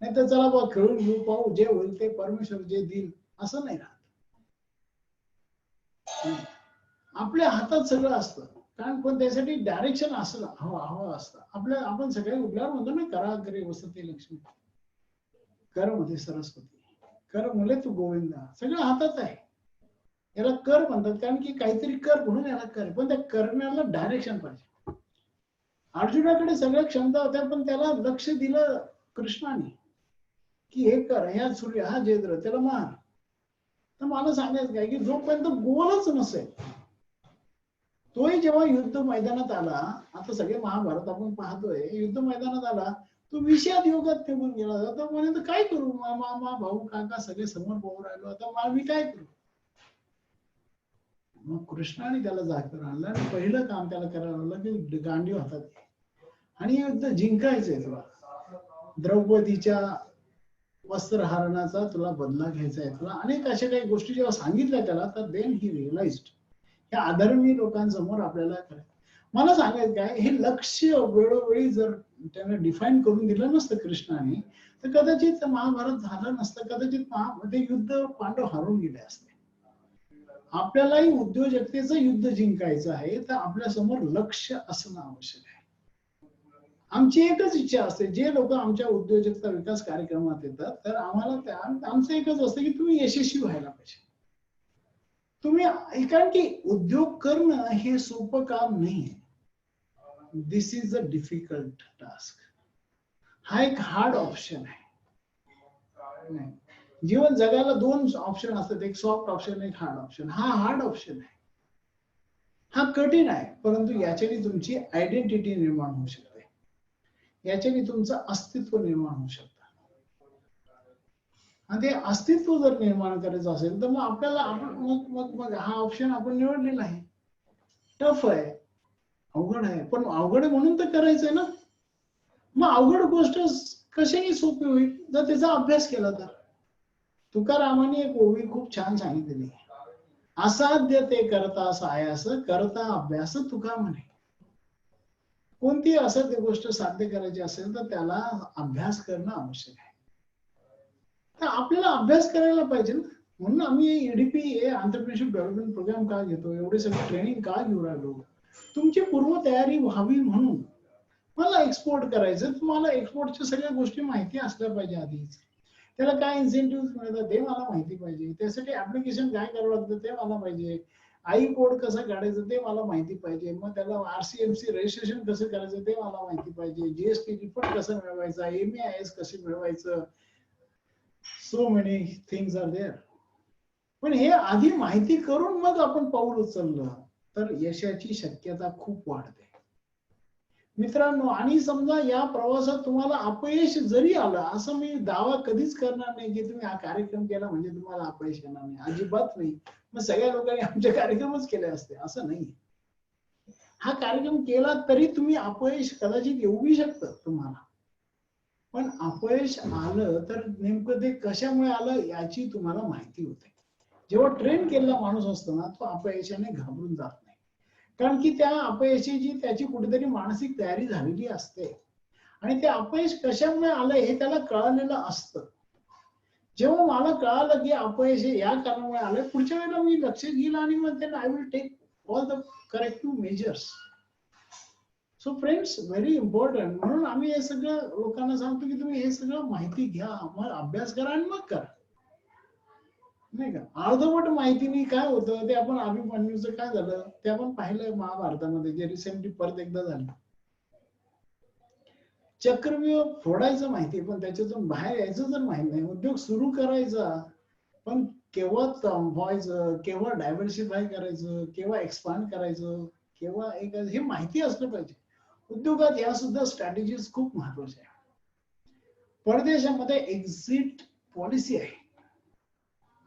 नाही तर चला बा खेळून घेऊ, पाहू, जे होईल ते परमेश्वर जे देईल असं नाही राहत. आपल्या हातात सगळं असतं, कारण पण त्यासाठी डायरेक्शन असलं हवं असतं. आपण सगळे उठल्यावर म्हणतो ना, करा करे वसते लक्ष्मी, कर मध्ये सरस्वती, कर मुले तू गोविंदा. सगळं हातात आहे. याला कर म्हणतात, कारण की काहीतरी कर म्हणून याला कर, पण त्या करण्याला डायरेक्शन पाहिजे. अर्जुनाकडे सगळ्या क्षमता होत्या, पण त्याला लक्ष दिलं कृष्णाने की हे कर, ह्या सूर्य हा जेद्र त्याला मार. तर मला सांगायचं काय की जोपर्यंत गोलच नसेल, तोही जेव्हा युद्ध मैदानात आला, आता सगळे महाभारत आपण पाहतोय, युद्ध मैदानात आला तो विषाद योगात निघून गेला. आता म्हणे काय करू, मामा भाऊ काका सगळे समोर पाहू राहिलो, आता मी काय करू. मग कृष्णाने त्याला जागेवर आणलं आणि पहिलं काम त्याला करायला लागलं की गांडीव हातात घे आणि युद्ध जिंकायचंय तुला. द्रौपदीच्या वस्त्रहरणाचा तुला बदला घ्यायचा आहे, तुला अनेक अशा काही गोष्टी जेव्हा सांगितल्या त्याला, तर देन ही रिअलाइज्ड ह्या अधर्मी लोकांसमोर आपल्याला करायचं. मला सांगायचं काय, हे लक्ष्य वेळोवेळी जर त्याने डिफाईन करून दिलं नसतं कृष्णाने, तर कदाचित महाभारत झालं नसतं, कदाचित ते युद्ध पांडव हारून गेले असते. आपल्यालाही उद्योजकतेचं युद्ध जिंकायचं आहे, तर आपल्या समोर लक्ष असणं आवश्यक आहे. आमची एकच इच्छा असते, जे लोक आमच्या उद्योजकता विकास कार्यक्रमात येतात, तर आम्हाला आमचं एकच असतं की तुम्ही यशस्वी व्हायला पाहिजे. तुम्ही, कारण की उद्योग करणं हे सोपं काम नाही. दिस इज अ डिफिकल्ट टास्क. हा एक हार्ड ऑप्शन आहे. जीवन जगायला दोन ऑप्शन असतात, एक सॉफ्ट ऑप्शन, एक हार्ड ऑप्शन. हा हार्ड ऑप्शन आहे, हा कठीण आहे, परंतु याच्याने तुमची आयडेंटिटी निर्माण होऊ शकते, याच्याने तुमचं अस्तित्व निर्माण होऊ शकतं. आणि ते अस्तित्व जर निर्माण करायचं असेल तर मग आपल्याला मग हा ऑप्शन आपण निवडलेला आहे. टफ आहे, अवघड आहे, पण अवघड म्हणून तर करायचंय ना. मग अवघड गोष्ट कशाने सोपी होईल, जर त्याचा अभ्यास केला तर. तुकारामाने एक ओवी खूप छान सांगितलेली, असाध्य ते करता सायास, करता अभ्यास तुका म्हणे. कोणती असाध्य गोष्ट साध्य करायची असेल तर त्याला अभ्यास करणं आवश्यक आहे. तर आपल्याला अभ्यास करायला पाहिजे ना. म्हणून आम्ही ईडीपी एंटरप्रेन्योरशिप डेव्हलपमेंट प्रोग्राम का घेतो, एवढे सगळे ट्रेनिंग का घेऊ राहिलो, तुमची पूर्व तयारी व्हावी म्हणून. मला एक्सपोर्ट करायचं, तुम्हाला एक्सपोर्टच्या सगळ्या गोष्टी माहिती असल्या पाहिजे आधीच. त्याला काय इन्सेंटिव्ह मिळतात ते मला माहिती पाहिजे, त्यासाठी ऍप्लिकेशन काय करावं लागतं ते मला पाहिजे, आई कोड कसं काढायचं ते मला माहिती पाहिजे, मग त्याला आरसीएमसी रजिस्ट्रेशन कसं करायचं ते मला माहिती पाहिजे, जीएसटी रिफंड कसं मिळवायचा, एमईआयएस कसे मिळवायचं. So many things are there. पण हे आधी माहिती करून मग आपण पाऊल उचललं तर यशाची शक्यता खूप वाढते मित्रांनो. आणि समजा या प्रवासात तुम्हाला अपयश जरी आलं, असं मी दावा कधीच करणार नाही की तुम्ही हा कार्यक्रम केला म्हणजे तुम्हाला अपयश येणार नाही, अजिबात नाही. मग सगळ्या लोकांनी आमचे कार्यक्रमच केले असते असं नाही. हा कार्यक्रम केला तरी तुम्ही अपयश कदाचित येऊही शकतं तुम्हाला, पण अपयश आलं तर नेमकं ते कशामुळे आलं याची तुम्हाला माहिती होते. जेव्हा ट्रेन केलेला माणूस असतो ना, तो अपयशाने घाबरून जात नाही, कारण की त्या अपयशाची त्याची कुठेतरी मानसिक तयारी झालेली असते आणि ते अपयश कशामुळे आलंय हे त्याला कळलेलं असतं. जेव्हा मला कळालं की अपयश या कारणामुळे आलंय, पुढच्या वेळेला मी लक्ष घेईल आणि मग त्याला I will take all the corrective measures. So friends, very important. म्हणून आम्ही हे सगळं लोकांना सांगतो की तुम्ही हे सगळं माहिती घ्या, मग अभ्यास करा आणि मग करा, नाही का. अर्धवट माहितीने काय होतं ते आपण अभिमन्यूचं काय झालं ते आपण पाहिलं महाभारतामध्ये, जे रिसेंटली परत एकदा झालं. चक्रव्यूह फोडायचं माहिती, पण त्याच्यातून बाहेर यायचं जर माहित नाही. उद्योग सुरू करायचा, पण केव्हा थांबवायचं, केव्हा डायव्हर्सिफाय करायचं, केव्हा एक्सपांड करायचं, केव्हा एक हे माहिती असलं पाहिजे. उद्योगात या सुद्धा स्ट्रॅटेजीज खूप महत्वाच्या आहे. परदेशामध्ये एक्झिट पॉलिसी आहे,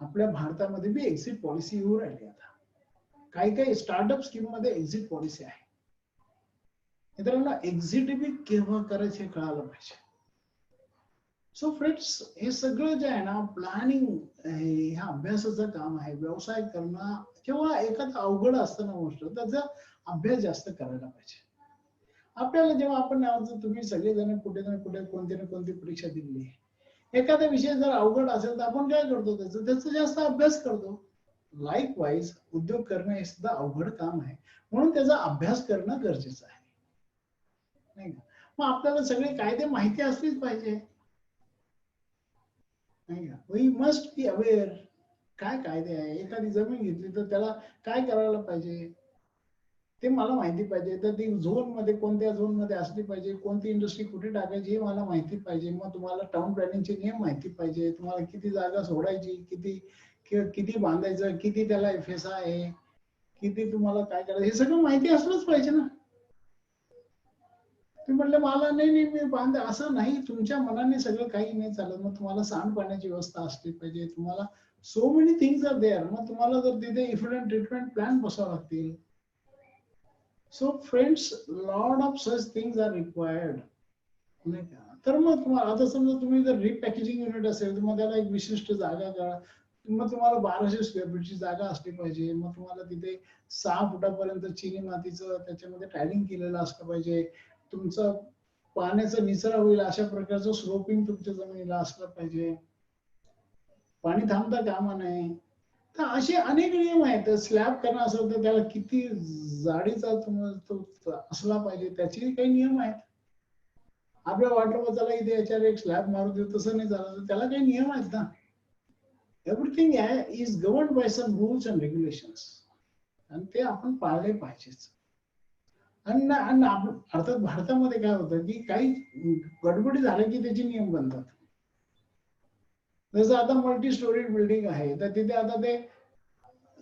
आपल्या भारतामध्ये बी एक्झिट पॉलिसी येऊ राहिली आता. काही काही स्टार्टअप स्कीम मध्ये एक्झिट पॉलिसी आहे. मित्रांनो, एक्झिट बी केव्हा करायचं हे कळायला पाहिजे. सो फ्रेंड्स, हे सगळं जे आहे ना, प्लॅनिंग, ह्या अभ्यासाचं काम आहे. व्यवसाय करणं जेव्हा एखादं अवघड असतं ना गोष्ट, त्याचा अभ्यास जास्त करायला पाहिजे. आपल्याला जेव्हा आपण तुम्ही सगळेजण कुठे ना कुठे कोणती ना कोणती परीक्षा दिली, एखादा विषय जर अवघड असेल तर आपण काय करतो, त्याचा जास्त अभ्यास करतो. लाईक वाईज उद्योग करणं हे सुद्धा अवघड काम आहे, म्हणून त्याचा अभ्यास करणं गरजेचं आहे, नाही का. मग आपल्याला सगळे कायदे माहिती असलीच पाहिजे, नाही का. वी मस्ट बी अवेअर काय कायदे आहे, एखादी जमीन घेतली तर त्याला काय करायला पाहिजे ते मला माहिती पाहिजे. तर ती झोन मध्ये कोणत्या झोन मध्ये असली पाहिजे, कोणती इंडस्ट्री कुठे टाकायची हे मला माहिती पाहिजे. मग तुम्हाला टाउन प्लॅनिंगचे नियम माहिती पाहिजे, तुम्हाला किती जागा सोडायची, किती किती बांधायचं, किती त्याला FSI आहे, किती तुम्हाला काय करायचं हे सगळं माहिती असलंच पाहिजे ना. तुम्ही म्हटलं मला नाही नाही मी बांध, असं नाही. तुमच्या मनाने सगळं काही नाही चालत. मग तुम्हाला सांडपाण्याची व्यवस्था असली पाहिजे, तुम्हाला so many things are there. मग तुम्हाला जर तिथे इफिडंट ट्रीटमेंट प्लॅन बसावं लागतील. So friends, lot of such things are required, नाही का. तर मग तुम्हाला आता समजा तुम्ही जर रिपॅकेजिंग युनिट असेल तर मग त्याला एक विशिष्ट जागा करा. मग तुम्हाला 1200 स्क्वेअर फीटची जागा असली पाहिजे. मग तुम्हाला तिथे 6 फुटापर्यंत चिनी मातीचं त्याच्यामध्ये टायलिंग केलेलं असलं पाहिजे. तुमचं पाण्याचा निचरा होईल अशा प्रकारचं स्लोपिंग तुमच्या जमिनीला असलं पाहिजे. पाणी थांबता कामा नये. तर असे अनेक नियम आहेत. स्लॅब करणं असेल तर त्याला किती जाडीचा तो असला पाहिजे, त्याचे काही नियम आहेत. आपल्या वाटलं त्याला इथे याच्यावर एक स्लॅब मारू देऊ, तसं नाही झालं तर त्याला काही नियम आहेत ना. Everything is govern by some rules and regulations, आणि ते आपण पाळले पाहिजेच. आणि अर्थात भारतामध्ये काय होतं की काही गडबडी झाल्या की त्याचे नियम बनतात. जसं आता मल्टी स्टोरीड बिल्डिंग आहे, तर तिथे आता ते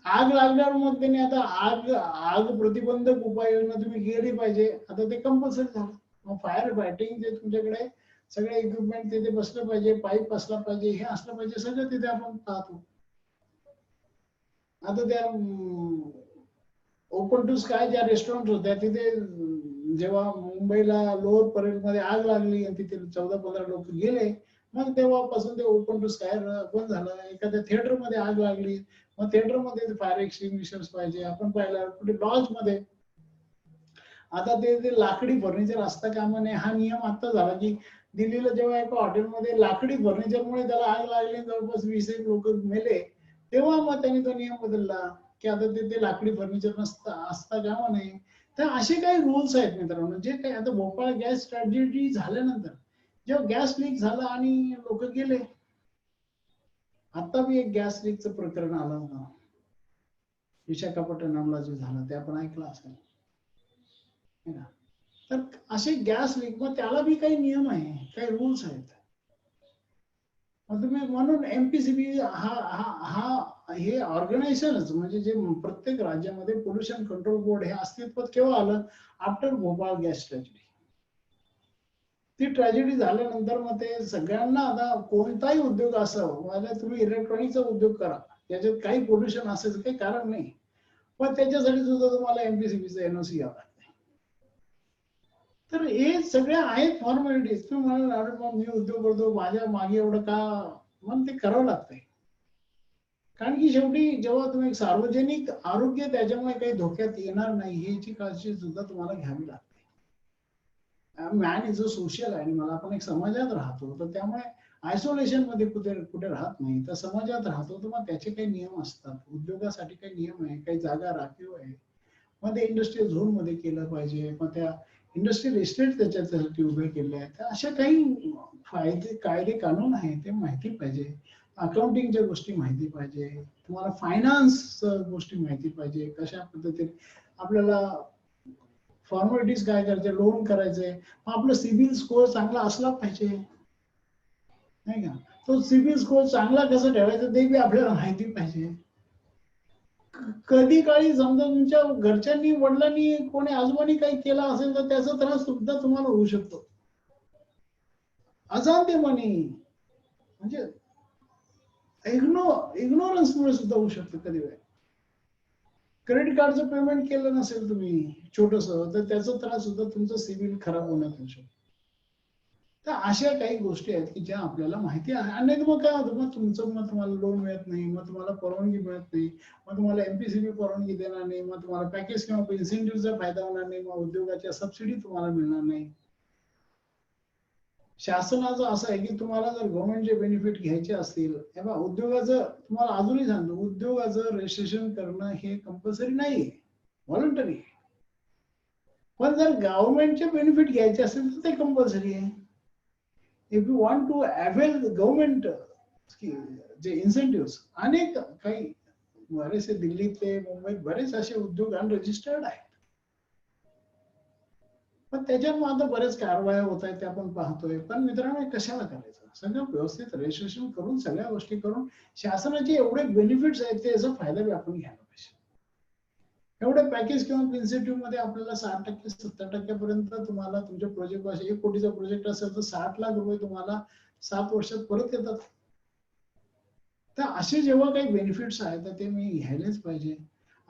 आग लागल्यावर मग त्यांनी आता आग आग प्रतिबंधक उपाययोजना तुम्ही केली पाहिजे, आता ते कंपल्सरी झालं. मग फायर फायटिंग जे तुमच्याकडे सगळे इक्विपमेंट तिथे बसलं पाहिजे, पाईप असला पाहिजे, हे असलं पाहिजे, सगळं तिथे आपण पाहतो. आता त्या ओपन टू स्काय ज्या रेस्टॉरंट होत्या तिथे जेव्हा मुंबईला लोअर परेड मध्ये आग लागली आणि तिथे 14-15 लोक गेले, मग तेव्हापासून ते ओपन टू स्काय बंद झालं. एखाद्या थिएटर मध्ये आग लागली, मग थिएटर मध्ये फायर एक्सटिंग्विशर्स पाहिजे. आपण पाहिलं कुठे लॉज मध्ये आता ते लाकडी फर्निचर असता कामा नये, हा नियम आता झाला की दिल्लीला जेव्हा एका हॉटेलमध्ये लाकडी फर्निचरमुळे त्याला आग लागली, जवळपास 20 लोक मेले, तेव्हा मग त्यांनी तो नियम बदलला की आता ते लाकडी फर्निचर असता कामा नये. तर असे काही रूल्स आहेत मित्रांनो, जे काही आता भोपाळ गॅस ट्रॅजेडी झाल्यानंतर जेव्हा गॅस लीक झाला आणि लोक गेले, आता बी एक गॅस लीकचं प्रकरण आलं होतं विशाखापट्टणमला जे झालं, ते आपण ऐकलं असेल. तर असे गॅस लीक, मग त्याला बी काही नियम आहे, काही रूल्स आहेत. मग तुम्ही म्हणून MPCB हा हा हा हे ऑर्गनायझेशनच म्हणजे जे प्रत्येक राज्यामध्ये पोल्युशन कंट्रोल बोर्ड हे अस्तित्वात केव्हा आलं? After Bhopal gas tragedy. ती ट्रॅजेडी झाल्यानंतर मग ते सगळ्यांना, आता कोणताही उद्योग असावं, म्हणजे तुम्ही इलेक्ट्रॉनिकचा उद्योग करा, त्याच्यात काही पोल्युशन असायचं काही कारण नाही, पण त्याच्यासाठी सुद्धा तुम्हाला MPCBचा NOC घ्यावा लागतो. तर हे सगळ्या आहेत फॉर्मॅलिटीज. तुम्ही म्हणाल मी उद्योग करतो, माझ्या मागे एवढं का, मग ते करावं लागतंय. कारण की शेवटी जेव्हा तुम्ही सार्वजनिक आरोग्य त्याच्यामुळे काही धोक्यात येणार नाही याची काळजी सुद्धा तुम्हाला घ्यावी लागते. Man is a social animal, आपण एक समाजात राहतो, तर त्यामुळे आयसोलेशन मध्ये कुठे कुठे राहत नाही, तर समाजात राहतो. तर मग त्याचे काही नियम असतात. उद्योगासाठी काही नियम आहे, काही जागा राखीव आहे, मग ते इंडस्ट्रियल झोन मध्ये केलं पाहिजे, मग त्या इंडस्ट्रियल इस्टेट त्याच्यासाठी उभे केले आहेत. तर अशा काही फायदे कायदे कानून आहे ते माहिती पाहिजे. अकाउंटिंगच्या गोष्टी माहिती पाहिजे, तुम्हाला फायनान्स गोष्टी माहिती पाहिजे, कशा पद्धतीने आपल्याला फॉर्मॅलिटीज काय करायचे, लोन करायचंय, मग आपलं सिबिल स्कोअर चांगला असला पाहिजे, नाही का. तो सिबिल स्कोअर चांगला कसा ठेवायचा ते बी आपल्याला माहिती पाहिजे. कधी काळी समजा तुमच्या घरच्यांनी, वडिलांनी, कोणी आजोबांनी काही केला असेल तर त्याचा त्रास सुद्धा तुम्हाला होऊ शकतो अजाणतेपणी, म्हणजे इग्नोरन्समुळे सुद्धा होऊ शकतं. कधी वेळ क्रेडिट कार्डचं पेमेंट केलं नसेल तुम्ही छोटस, तर त्याचा त्रास सुद्धा तुमचं सिबिल खराब होण्यात होऊ शकतो. तर अशा काही गोष्टी आहेत की ज्या आपल्याला माहिती आहे. आणि मग काय होतं, मग तुमचं मग तुम्हाला लोन मिळत नाही, मग तुम्हाला परवानगी मिळत नाही, मग तुम्हाला MPCB परवानगी देणार नाही, मग तुम्हाला पॅकेज किंवा इन्सेंटिव्हचा फायदा होणार नाही, मग उद्योगाच्या सबसिडी तुम्हाला मिळणार नाही. शासनाचं असं आहे की तुम्हाला जर गव्हर्नमेंटचे बेनिफिट घ्यायचे असतील, तेव्हा उद्योगाचं तुम्हाला अजूनही सांगतो, उद्योगाचं रजिस्ट्रेशन करणं हे कंपल्सरी नाहीये, व्हॉलंटरी आहे. पण जर गव्हर्नमेंटचे बेनिफिट घ्यायचे असेल तर ते कंपल्सरी आहे. If you want to avail government जे इन्सेंटिव्ह अनेक काही बरेचसे दिल्लीतले मुंबईत बरेच असे उद्योग अनरजिस्टर्ड आहेत. पण त्याच्यात मग आता बरेच कारवाया होत आहेत ते आपण पाहतोय. पण मित्रांनो हे कशाला करायचं? सगळं व्यवस्थित रजिस्ट्रेशन करून सगळ्या गोष्टी करून शासनाचे एवढे बेनिफिट्स आहेत त्याचा फायदा बी आपण घ्यायला पाहिजे. एवढे पॅकेज किंवा इन्सेंटिव्ह मध्ये आपल्याला 60% 70% पर्यंत तुम्हाला तुमच्या प्रोजेक्ट 1 कोटीचा प्रोजेक्ट असेल तर 60 लाख रुपये तुम्हाला 7 वर्षात परत येतात. तर असे जेव्हा काही बेनिफिट्स आहेत तर ते मी घ्यायलाच पाहिजे.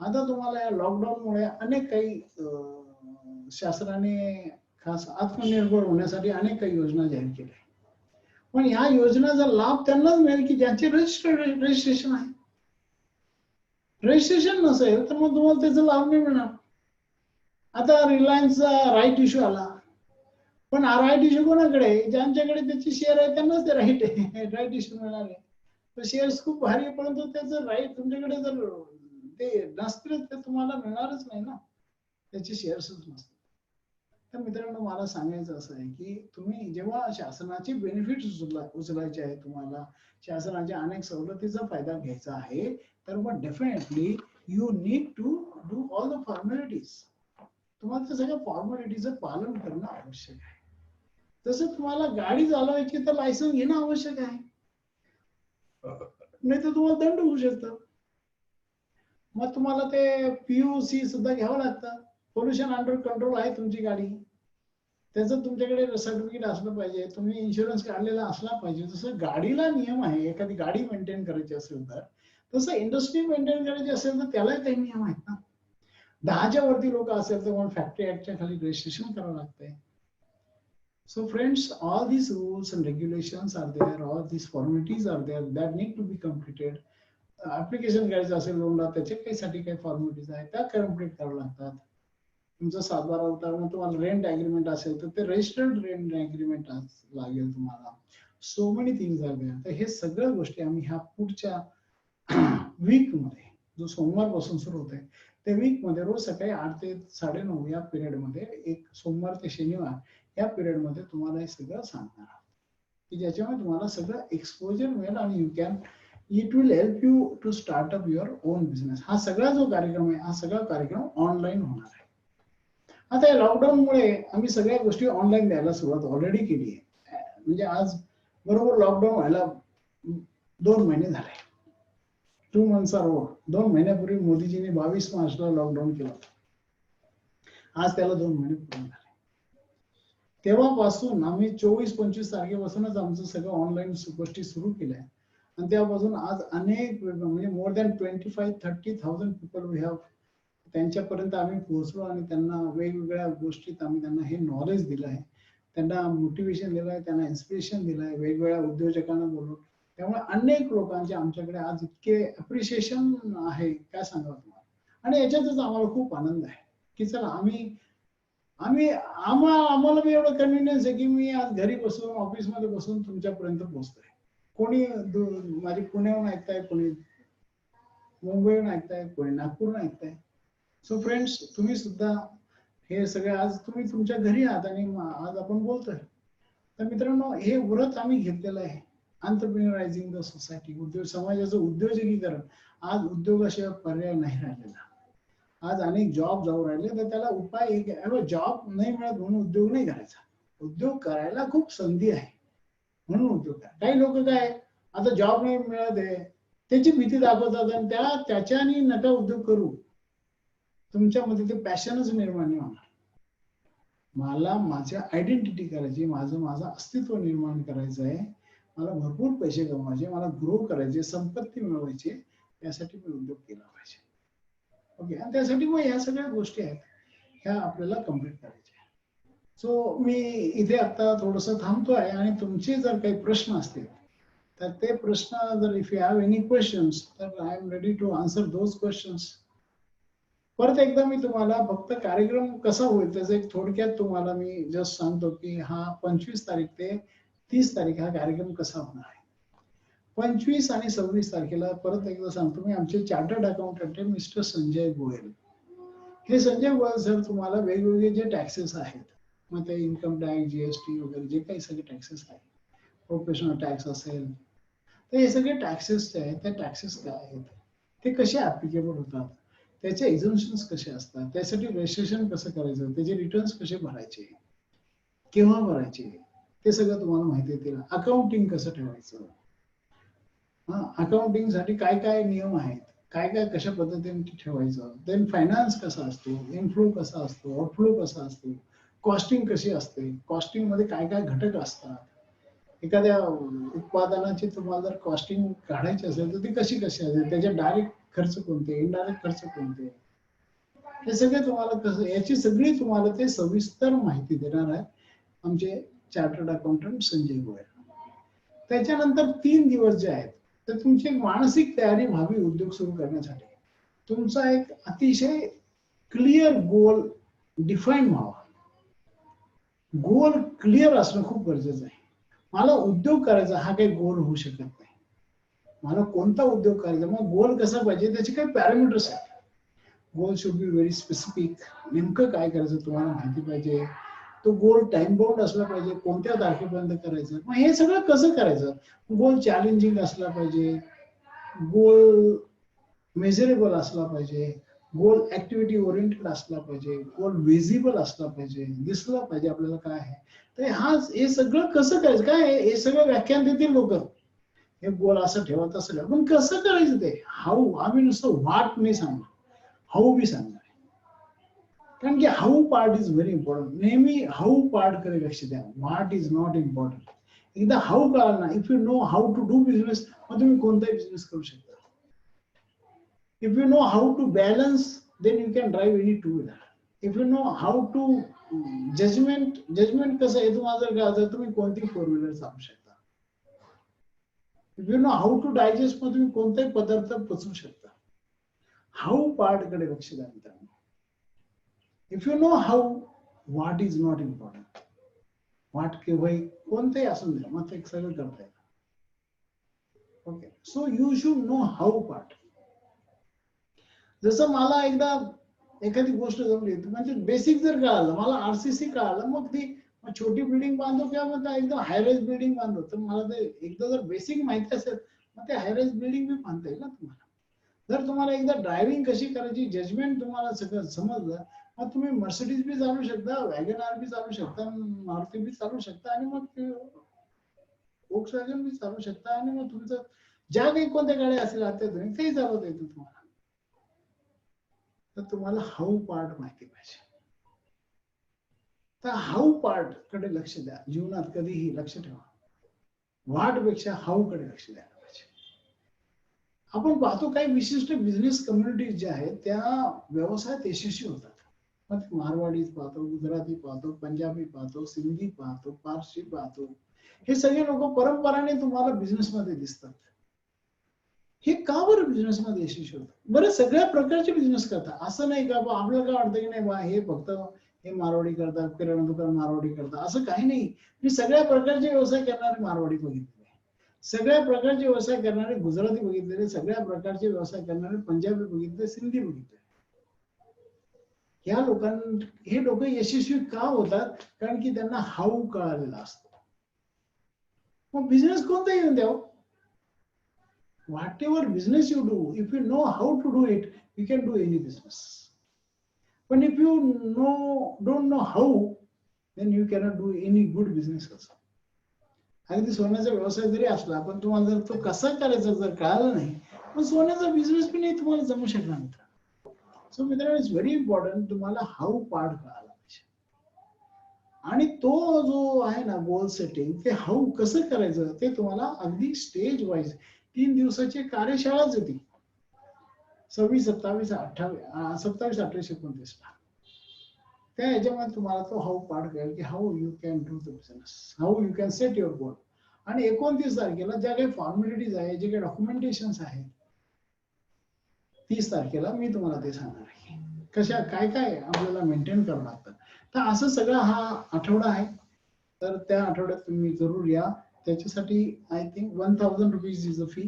आता तुम्हाला या लॉकडाऊनमुळे अनेक काही शासनाने खास आत्मनिर्भर होण्यासाठी अनेक काही योजना जाहीर केल्या. पण ह्या योजनेचा लाभ त्यांनाच मिळेल की ज्यांचे रजिस्ट्रेशन आहे. रजिस्ट्रेशन नसेल तर मग तुम्हाला त्याचा लाभ नाही मिळणार. आता रिलायन्सचा राईट इश्यू आला, पण हा राईट इश्यू कोणाकडे? ज्यांच्याकडे त्याची शेअर आहे त्यांनाच ते राईट इश्यू मिळणार आहे. शेअर्स खूप भारी आहे, परंतु त्याचं राईट तुमच्याकडे जर ते नसतील तर तुम्हाला मिळणारच नाही ना, त्याचे शेअर्सच नसतील. तर मित्रांनो मला सांगायचं असं आहे की तुम्ही जेव्हा शासनाचे बेनिफिट्स उचलायचे आहे, तुम्हाला शासनाच्या अनेक सवलतीचा फायदा घ्यायचा आहे, तर मग definitely you need to do all the formalities. तुम्हाला त्या सगळ्या फॉर्मॅलिटीचं पालन करणं आवश्यक आहे. तसं तुम्हाला गाडी चालवायची तर लायसन्स घेणं आवश्यक आहे, नाही तर तुम्हाला दंड होऊ शकतो. मग तुम्हाला ते पीयूसी सुद्धा घ्यावं लागतं. पोल्युशन अंडर कंट्रोल आहे तुमची गाडी, त्याचं तुमच्याकडे सर्टिफिकेट असलं पाहिजे, तुम्ही इन्शुरन्स काढलेला असला पाहिजे. जसं गाडीला नियम आहे, एखादी गाडी मेंटेन करायची असेल तर तसं इंडस्ट्री मेंटेन करायची असेल तर त्यालाही काही नियम आहेत ना. 10च्या वरती लोक असेल तर मग फॅक्टरी ऍक्टच्या खाली रजिस्ट्रेशन करावं लागतंय. So friends, all these rules and regulations are there, all these formalities are there that need to be completed. Application करायचं असेल लोनला त्याचे काहीसाठी काही फॉर्मॅलिटीज आहेत त्या कम्प्लीट करावं लागतात. तुमचा 7/12 उतारा तुम्हाला रेंट अग्रीमेंट असेल तर ते रजिस्टर्ड रेंट अग्रीमेंट लागेल तुम्हाला. So many things are there. तर हे सगळ्या गोष्टी आम्ही ह्या पुढच्या वीक मध्ये, जो सोमवारपासून सुरू होत आहे त्या वीक मध्ये रोज सकाळी 8 ते 9:30 या पिरियड मध्ये, एक सोमवार ते शनिवार या पिरियड मध्ये तुम्हाला हे सगळं सांगणार आहोत की ज्याच्यामुळे तुम्हाला सगळं एक्सपोजर मिळेल आणि you can it will help you to start up your own business. हा सगळा जो कार्यक्रम आहे हा सगळा कार्यक्रम ऑनलाईन होणार आहे. आता या लॉकडाऊनमुळे आम्ही सगळ्या गोष्टी ऑनलाईन द्यायला सुरुवात ऑलरेडी केली आहे. म्हणजे आज बरोबर लॉकडाऊन व्हायला 2 महिने झाले. 2 months are over. 2 महिन्यापूर्वी मोदीजींनी 22 मार्चला लॉकडाऊन केलं. आज त्याला 2 महिने पूर्ण झाले. तेव्हापासून आम्ही 24-25 तारखेपासूनच आमचं सगळं ऑनलाईन गोष्टी सुरू केल्या आणि तेव्हापासून आज अनेक म्हणजे more than 25-30,000 people we have त्यांच्यापर्यंत आम्ही पोहोचलो आणि त्यांना वेगवेगळ्या गोष्टीत आम्ही त्यांना हे नॉलेज दिलं आहे, त्यांना मोटिवेशन दिलं आहे, त्यांना इन्स्पिरेशन दिलं आहे, वेगवेगळ्या उद्योजकांना बोलवून. त्यामुळे अनेक लोकांचे आमच्याकडे आज इतके अप्रिशिएशन आहे काय सांगावं तुम्हाला. आणि याच्यातच आम्हाला खूप आनंद आहे की चला आम्हाला मी एवढं कन्व्हिनियन्स आहे की मी आज घरी बसून ऑफिसमध्ये बसून तुमच्यापर्यंत पोहोचतोय. कोणी माझी पुण्याहून ऐकताय, कोणी मुंबईहून ऐकताय, कोणी नागपूरहून ऐकताय. सो फ्रेंड्स, तुम्ही सुद्धा हे सगळे आज तुम्ही तुमच्या घरी आहात आणि आज आपण बोलतोय. तर मित्रांनो हे व्रत आम्ही घेतलेलं आहे, एंटरप्रेन्योरायझिंग द सोसायटी, उद्योग समाजाचं उद्योजकीकरण. आज उद्योगाशिवाय पर्याय नाही राहिलेला. आज अनेक जॉब जाऊ राहिले तर त्याला उपाय एक आहे, जॉब नाही मिळत म्हणून उद्योग नाही करायचा. उद्योग करायला खूप संधी आहे म्हणून उद्योग करा. काही लोक काय आता जॉब नाही मिळत आहे त्याची भीती दाखवतात आणि त्याच्याने नका उद्योग करू. तुमच्यामध्ये ते पॅशनच निर्माण नाही होणार. मला माझ्या आयडेंटिटी करायची, माझं अस्तित्व निर्माण करायचं आहे, मला भरपूर पैसे कमवायचे, मला ग्रो करायचे, संपत्ती मिळवायची, यासाठी मी उद्योग केला पाहिजे. ओके, आणि त्यासाठी मग ह्या सगळ्या गोष्टी आहेत ह्या आपल्याला कम्प्लीट करायच्या. सो मी इथे आता थोडस थांबतोय आणि तुमचे जर काही प्रश्न असतील तर ते प्रश्न जर if you have any questions तर I am ready to answer those questions. परत एकदा मी तुम्हाला फक्त कार्यक्रम कसा होईल त्याचं एक थोडक्यात तुम्हाला मी जस्ट सांगतो की हा 25 तारीख ते 30 तारीख हा कार्यक्रम कसा होणार आहे. 25 आणि 26 तारखेला परत एकदा सांगतो मी, आमचे चार्टर्ड अकाउंटंट आहे मिस्टर संजय गोयल. हे संजय गोयल सर तुम्हाला वेगवेगळे जे टॅक्सेस आहेत, मग ते इन्कम टॅक्स, जीएसटी वगैरे जे काही सगळे टॅक्सेस आहेत, प्रोफेशनल टॅक्स असेल, तर हे सगळे टॅक्सेस जे आहेत, त्या टॅक्सेस काय आहेत, ते कसे ऍप्लिकेबल होतात, त्याचे एक्झम्पशन्स कसे असतात, त्यासाठी रजिस्ट्रेशन कसं करायचं, त्याचे रिटर्न्स कसे भरायचे, केव्हा भरायचे, ते सगळं तुम्हाला माहिती आहे. अकाउंटिंग कसं ठेवायचं, हा अकाउंटिंग साठी काय काय नियम आहेत, काय काय कशा पद्धतीने ठेवायचं, देन फायनान्स कसा असतो, इनफ्लो कसा असतो, आउटफ्लो कसा असतो, कॉस्टिंग कशी असते, कॉस्टिंग मध्ये काय काय घटक असतात, एखाद्या उत्पादनाची तुम्हाला जर कॉस्टिंग काढायची असेल तर ती कशी कशी असेल, त्याचे डायरेक्ट खर्च कोणते, इनडायरेक्ट खर्च कोणते, हे सगळे तुम्हाला कसं, याची सगळी तुम्हाला ते सविस्तर माहिती देणार आहे आमचे चार्टर्ड अकाउंटंट संजय गोयल. त्याच्यानंतर 3 दिवस जे आहेत ते तुमची एक मानसिक तयारी व्हावी उद्योग सुरू करण्यासाठी. तुमचा एक अतिशय क्लिअर गोल डिफाईन व्हावा. गोल क्लिअर असणं खूप गरजेचं आहे. मला उद्योग करायचा हा काही गोल होऊ शकत नाही. मला कोणता उद्योग करायचा, मग गोल कसा पाहिजे, त्याचे काही पॅरामीटर्स आहेत. Goal should be very specific. नेमकं काय करायचं तुम्हाला माहिती पाहिजे. तो गोल टाइम बाउंड असला पाहिजे, कोणत्या तारखेपर्यंत करायचं, मग हे सगळं कसं करायचं. गोल चॅलेंजिंग असला पाहिजे, गोल मेजरेबल असला पाहिजे, गोल ऍक्टिव्हिटी ओरिएंटेड असला पाहिजे, गोल विजिबल असला पाहिजे, दिसला पाहिजे आपल्याला काय आहे. तर हे सगळं कसं करायचं, काय हे सगळं व्याख्यान देतील लोक, हे गोल असं ठेवा तसं ठेवा, पण कसं करायचं ते, हाऊ, आम्ही नुसतं व्हाट नाही सांगणार, हाऊ बी सांगणार. कारण की how part is very important. नेहमी हाऊ पार्ट कडे लक्ष द्या, व्हाट इज नॉट इम्पॉर्टंट. एकदा हाऊ कळालं ना, if you know how to do business, मग तुम्ही कोणताही बिझनेस करू शकता. If you know how to balance, then you can drive any two-wheeler. If you know how to judgment कसं आहे तुम्हाला, जर का तुम्ही कोणती फोर व्हीलर चालू शकता. If you know how to digest, मग तुम्ही कोणताही पदार्थ पचवू शकता. हाऊ पार्ट कडे लक्ष द्या मित्रांनो. If you know how, what is not important. What केव्हाही कोणतेही असून द्या, मग ते सगळं करता येतं. Okay, so you should know how part. जसं मला एकदा एखादी गोष्ट जमली, म्हणजे बेसिक जर कळालं, मला आरसीसी कळालं, मग ती छोटी बिल्डिंग बांधतो किंवा मग एकदम हायराईज बिल्डिंग बांधतो, तर मला ते एकदा जर बेसिक माहिती असेल, मग ते हायराईज बिल्डिंग बी बांधता येईल ना तुम्हाला. जर तुम्हाला एकदा ड्रायव्हिंग कशी करायची जजमेंट तुम्हाला सगळं समजलं, मग तुम्ही मर्सिडीज बी चालू शकता, वॅगन आर बी चालू शकता, मारुती बी चालू शकता, आणि मग वोक्सवॅगन बी चालू शकता, आणि मग तुमचं ज्या काही कोणत्या गाड्या असेल आता तुम्ही तेही चालवता येतं तुम्हाला. तर तुम्हाला हाऊ पार्ट माहिती पाहिजे. तर हाऊ पार्ट कडे लक्ष द्या जीवनात, कधीही लक्ष ठेवा. व्हाट पेक्षा हाऊ कडे लक्ष द्यायला पाहिजे. आपण पाहतो काही विशिष्ट बिझनेस कम्युनिटीज ज्या आहेत त्या व्यवसायात यशस्वी होतात. मग मारवाडी पाहतो, गुजराती पाहतो, पंजाबी पाहतो, सिंधी पाहतो, पारसी पाहतो, हे सगळे लोक परंपराने तुम्हाला बिझनेस मध्ये दिसतात. हे का बरं बिझनेस मध्ये यशस्वी होतात? बरं, सगळ्या प्रकारचे बिझनेस करतात, असं नाही का आपल्याला काय वाटतं की नाही बा हे फक्त हे मारवाडी करतात, किराणा दुकान मारवाडी करतात, असं काही नाही. मी सगळ्या प्रकारचे व्यवसाय करणारे मारवाडी बघितले, सगळ्या प्रकारचे व्यवसाय करणारे गुजराती बघितलेले, सगळ्या प्रकारचे व्यवसाय करणारे पंजाबी बघितले, सिंधी बघितले. या लोकांना, हे लोक यशस्वी का होतात? कारण की त्यांना हाऊ कळालेला असतो. मग बिझनेस कोणता येऊन द्यावं, whatever business you do, if you know how to do it, you can do any business. But if you don't know how, then you cannot do any good business also. अगदी सोन्याचा व्यवसाय जरी असला, पण तुम्हाला जर तो कसा करायचा जर कळालं नाही, मग सोन्याचा बिझनेस पण नाही तुम्हाला जमू शकणार मित्र. सो मित्रांनो, इट्स व्हेरी इम्पॉर्टंट तुम्हाला हाऊ पार्ट कळायला पाहिजे. आणि तो जो आहे ना गोल सेटिंग, ते हाऊ कसं करायचं ते तुम्हाला अगदी स्टेज वाईज 3 दिवसाची कार्यशाळाच होती, 26, 27, 28, 27, 28, 29 ला. त्या ह्याच्यामध्ये तुम्हाला तो हाऊ पार्ट कळेल की how you can do the business, how you can set your गोल. आणि 29 तारखेला ज्या काही फॉर्मॅलिटीज आहे, जे काही डॉक्युमेंटेशन आहे, 30 तारखेला मी तुम्हाला ते सांगणार आहे कशा काय काय आपल्याला मेंटेन करावं लागतं. तर असं सगळं हा आठवडा आहे, तर त्या आठवड्यात तुम्ही जरूर या. त्याच्यासाठी I think 1000 rupees is a fee,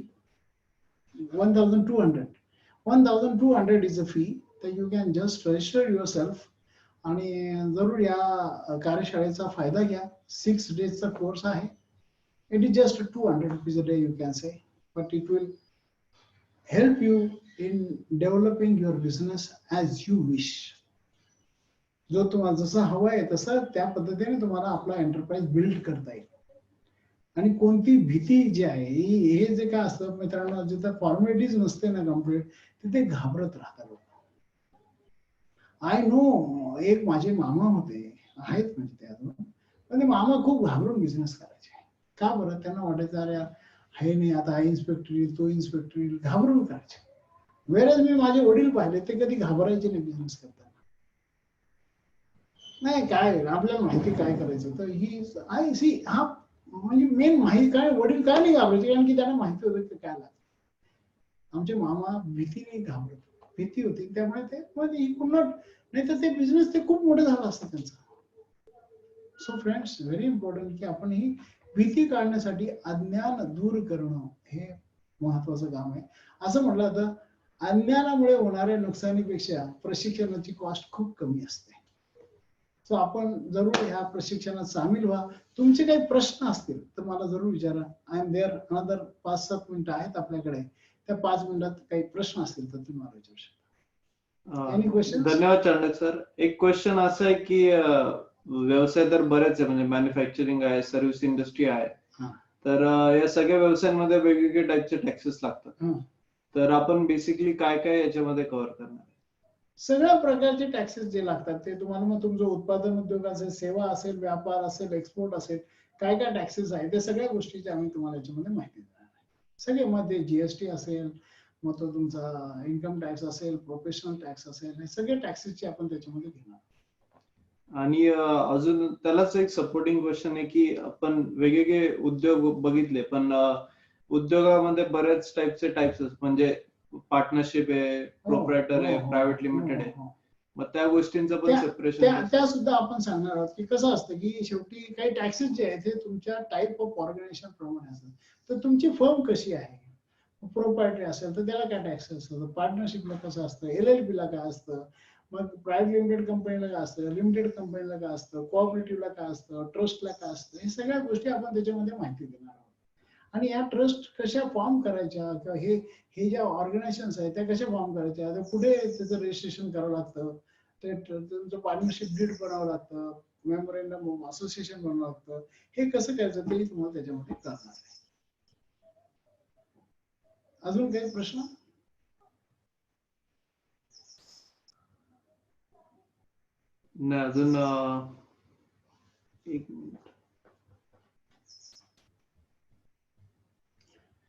1200 is a fee. तर you can just register yourself आणि जरूर या कार्यशाळेचा फायदा घ्या. 6 डेजचा कोर्स आहे. It is just 200 rupees a day, you can say. but it will help you in developing your business as you wish. जो तुम्हाला जसं हवं आहे तसं त्या पद्धतीने तुम्हाला आपला एंटरप्राइज बिल्ड करता येईल. आणि कोणती भीती जी आहे हे जे काय असतं मित्रांनो, जिथे फॉर्मॅलिटीज नसते ना कम्प्लीट, तिथे घाबरत राहतात लोक. आय नो, एक माझे मामा होते, आहेत म्हणजे ते अजून, पण ते मामा खूप घाबरून बिझनेस करायचे. का बरं? त्यांना वाटायचं अरे हे नाही, आता हा इन्स्पेक्टर येईल, तो इन्स्पेक्टर येईल, घाबरून करायचे. वेळेस मी माझे वडील पाहिले, ते कधी घाबरायचे नाही बिझनेस करताना. नाही काय आपल्याला माहिती काय करायचं, तर ही आय सी हा म्हणजे मेन माहिती काय, वडील काय नाही घाबरायचे, कारण की त्यांना माहिती होतं की काय लागतं. आमचे मामा भीतीने घाबरत, भीती होती त्यामुळे ते नाही तर ते बिझनेस ते खूप मोठे झालं असतं त्यांचं. सो फ्रेंड्स, व्हेरी इम्पॉर्टंट की आपण ही भीती काढण्यासाठी अज्ञान दूर करणं हे महत्वाचं काम आहे. असं म्हटलं तर अज्ञानामुळे होणाऱ्या नुकसानीपेक्षा प्रशिक्षणाची कॉस्ट खूप कमी असते. सो आपण जरूर ह्या प्रशिक्षणात सामील व्हा. तुमचे काही प्रश्न असतील तर मला जरूर विचारा. I am there. अनदर 5-7 मिनिटं आहेत आपल्याकडे. त्या 5 मिनिटात काही प्रश्न असतील तर तुम्ही मला विचारू शकता. Any question? धन्यवाद चांडक सर. एक क्वेश्चन असं आहे की व्यवसाय तर बरेच आहे, म्हणजे मॅन्युफॅक्चरिंग आहे, सर्व्हिस इंडस्ट्री आहे, तर या सगळ्या व्यवसायांमध्ये वेगवेगळे टाईपचे टॅक्सेस लागतात. तर आपण बेसिकली काय काय याच्यामध्ये कव्हर करणार? सगळ्या प्रकारचे टॅक्सेस जे लागतात ते तुम्हाला, मग तुमचं उत्पादन उद्योग असेल, सेवा असेल, व्यापार असेल, एक्सपोर्ट असेल, काय काय टॅक्सेस आहे ते सगळ्या गोष्टीची आम्ही तुम्हाला याच्यामध्ये माहिती देणार आहे. सगळे मध्ये जीएसटी असेल, मग तो तुमचा इन्कम टॅक्स असेल, प्रोफेशनल टॅक्स असेल, हे सगळे टॅक्सेसची आपण त्याच्यामध्ये घेणार. आणि अजून त्यालाच एक सपोर्टिंग क्वेश्चन आहे की आपण वेगवेगळे उद्योग बघितले, पण उद्योगामध्ये बऱ्याच टाईपचे टाइप्स, म्हणजे पार्टनरशिप आहे, प्रोप्रायटर आहे, प्रायव्हेट लिमिटेड आहे, मग त्या गोष्टींचं पण सेपरेशन त्या सुद्धा आपण सांगणार आहोत की कसं असतं की शेवटी काही टॅक्सेस जे आहेत ते तुमच्या टाईप ऑफ ऑर्गनायझेशन प्रमाणे असतात. तर तुमची फर्म कशी आहे, प्रोप्रायटरी असेल तर त्याला काय टॅक्स असतं, पार्टनरशिपला कसं असतं, LLP ला काय असतं, मग प्रायव्हेट लिमिटेड कंपनीला काय असतं, लिमिटेड कंपनीला काय असतं, कोऑपरेटिव्हला काय असतं, ट्रस्टला काय असतं, हे सगळ्या गोष्टी आपण त्याच्यामध्ये माहिती देणार आहोत. आणि या ट्रस्ट कशा फॉर्म करायच्या, किंवा हे ज्या ऑर्गनायझेशन्स आहेत त्या कशा फॉर्म करायच्या, कुठे त्याचं रजिस्ट्रेशन करावं लागतं, ते तुमचं पार्टनरशिप डीड बनावं लागतं, मेमोरेंडम असोसिएशन बनावं लागतं, हे कसं करायचं तेही तुम्हाला त्याच्यामध्ये करणार आहे. अजून काही प्रश्न? नाही अजून. एक मिनिट.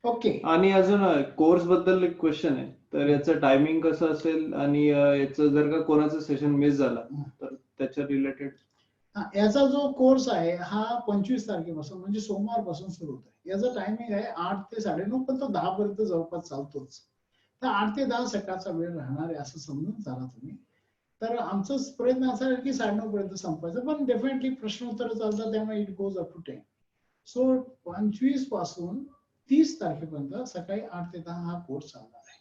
ओके. आणि अजून कोर्स बद्दल एक क्वेश्चन आहे, तर याचं टायमिंग कसं असेल, आणि याचं जर का कोणाचं सेशन मिस झाला तर त्याच्या रिलेटेड? याचा जो कोर्स आहे हा 25 तारखेपासून म्हणजे सोमवारपासून सुरू होत आहे. याचा टायमिंग आहे 8 ते 9:30, पण तो 10 पर्यंत जवळपास चालतोच. तर 8 ते 10 सकाळचा वेळ राहणार आहे असं समजून चाला तुम्ही. तर आमचा प्रयत्न असा आहे की 9:30 पर्यंत संपायचं, पण डेफिनेटली प्रश्नोत्तर चालतात त्यामुळे it goes up to 10. So 25 पासून 30 तारखेपर्यंत सकाळी 8 ते 10 हा कोर्स चालणार आहे.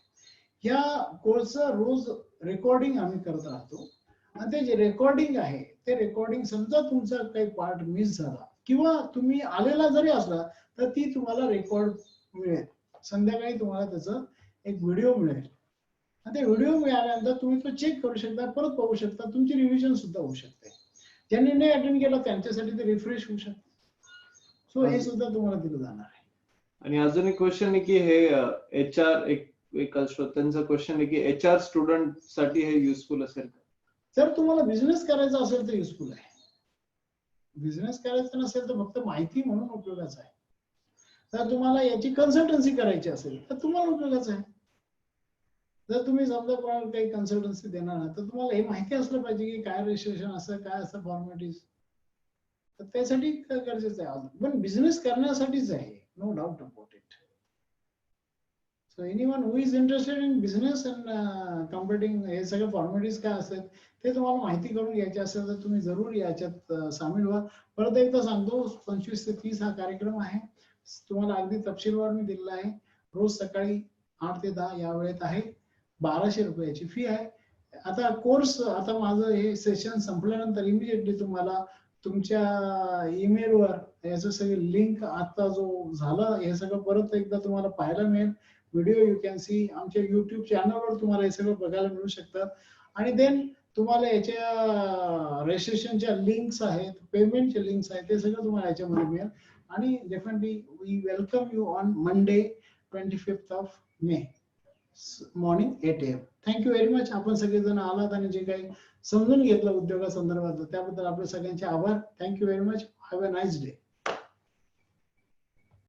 या कोर्सचं रोज रेकॉर्डिंग आम्ही करत राहतो, आणि ते जे रेकॉर्डिंग आहे ते रेकॉर्डिंग, समजा तुमचा काही पार्ट मिस झाला किंवा तुम्ही आलेला जरी असला तर ती तुम्हाला रेकॉर्ड मिळेल. संध्याकाळी तुम्हाला त्याचं एक व्हिडिओ मिळेल, आणि ते व्हिडिओ मिळाल्यानंतर तुम्ही तो चेक करू शकता, परत पाहू शकता, तुमची रिव्हिजन सुद्धा होऊ शकते. ज्यांनी नाही अटेंड केलं त्यांच्यासाठी ते रिफ्रेश होऊ शकते. सो हे सुद्धा तुम्हाला दिलं जाणार आहे. आणि अजून एक क्वेश्चन आहे की हे HR, एक श्रोत्यांचा क्वेश्चन आहे की HR स्टुडंट साठी हे युजफुल असेल का? जर तुम्हाला बिझनेस करायचा असेल तर युजफुल आहे. बिझनेस करायचा नसेल तर फक्त माहिती म्हणून उपयोगाचं आहे. जर तुम्हाला याची कन्सल्टन्सी करायची असेल तर तुम्हाला उपयोगाचं आहे. जर तुम्ही समजा कोणाला काही कन्सल्टन्सी देणार आहात तर तुम्हाला हे माहिती असलं पाहिजे की काय रजिस्ट्रेशन असं, काय असं फॉर्मॅलिटीज, तर त्यासाठी गरजेचं आहे. पण बिझनेस करण्यासाठीच आहे, no doubt about it. So anyone who is interested in business and computing, हे सगळे फॉर्मॅलिटीज काय असतात ते तुम्हाला माहिती करून घ्यायचे असेल तर तुम्ही जरूर याच्यात सामील व्हा. परत एकदा सांगतो, 25 ते 30 हा कार्यक्रम आहे. तुम्हाला अगदी तपशीलवार मी दिलेला आहे. रोज सकाळी 8 ते 10 या वेळेत आहे. 1200 रुपयाची फी आहे. आता कोर्स, आता माझं हे सेशन संपल्यानंतर इमिजिएटली तुम्हाला तुमच्या ईमेलवर याचं सगळं लिंक आता जो झाला हे सगळं परत एकदा तुम्हाला पाहायला मिळेल. व्हिडिओ यू कॅन सी आमच्या YouTube चॅनलवर तुम्हाला हे सगळं बघायला मिळू शकतात. आणि देन तुम्हाला याच्या रजिस्ट्रेशनच्या लिंक्स आहेत, पेमेंटचे लिंक्स आहेत, ते सगळं तुम्हाला याच्यामध्ये मिळेल. आणि definitely we welcome you on Monday 25th of May morning 8 AM. Thank you very much. आपण सगळेजण आलात आणि जे काही समजून घेतलं उद्योगासंदर्भात त्याबद्दल आपल्या सगळ्यांचे आभार. Thank you very much. Have a nice day.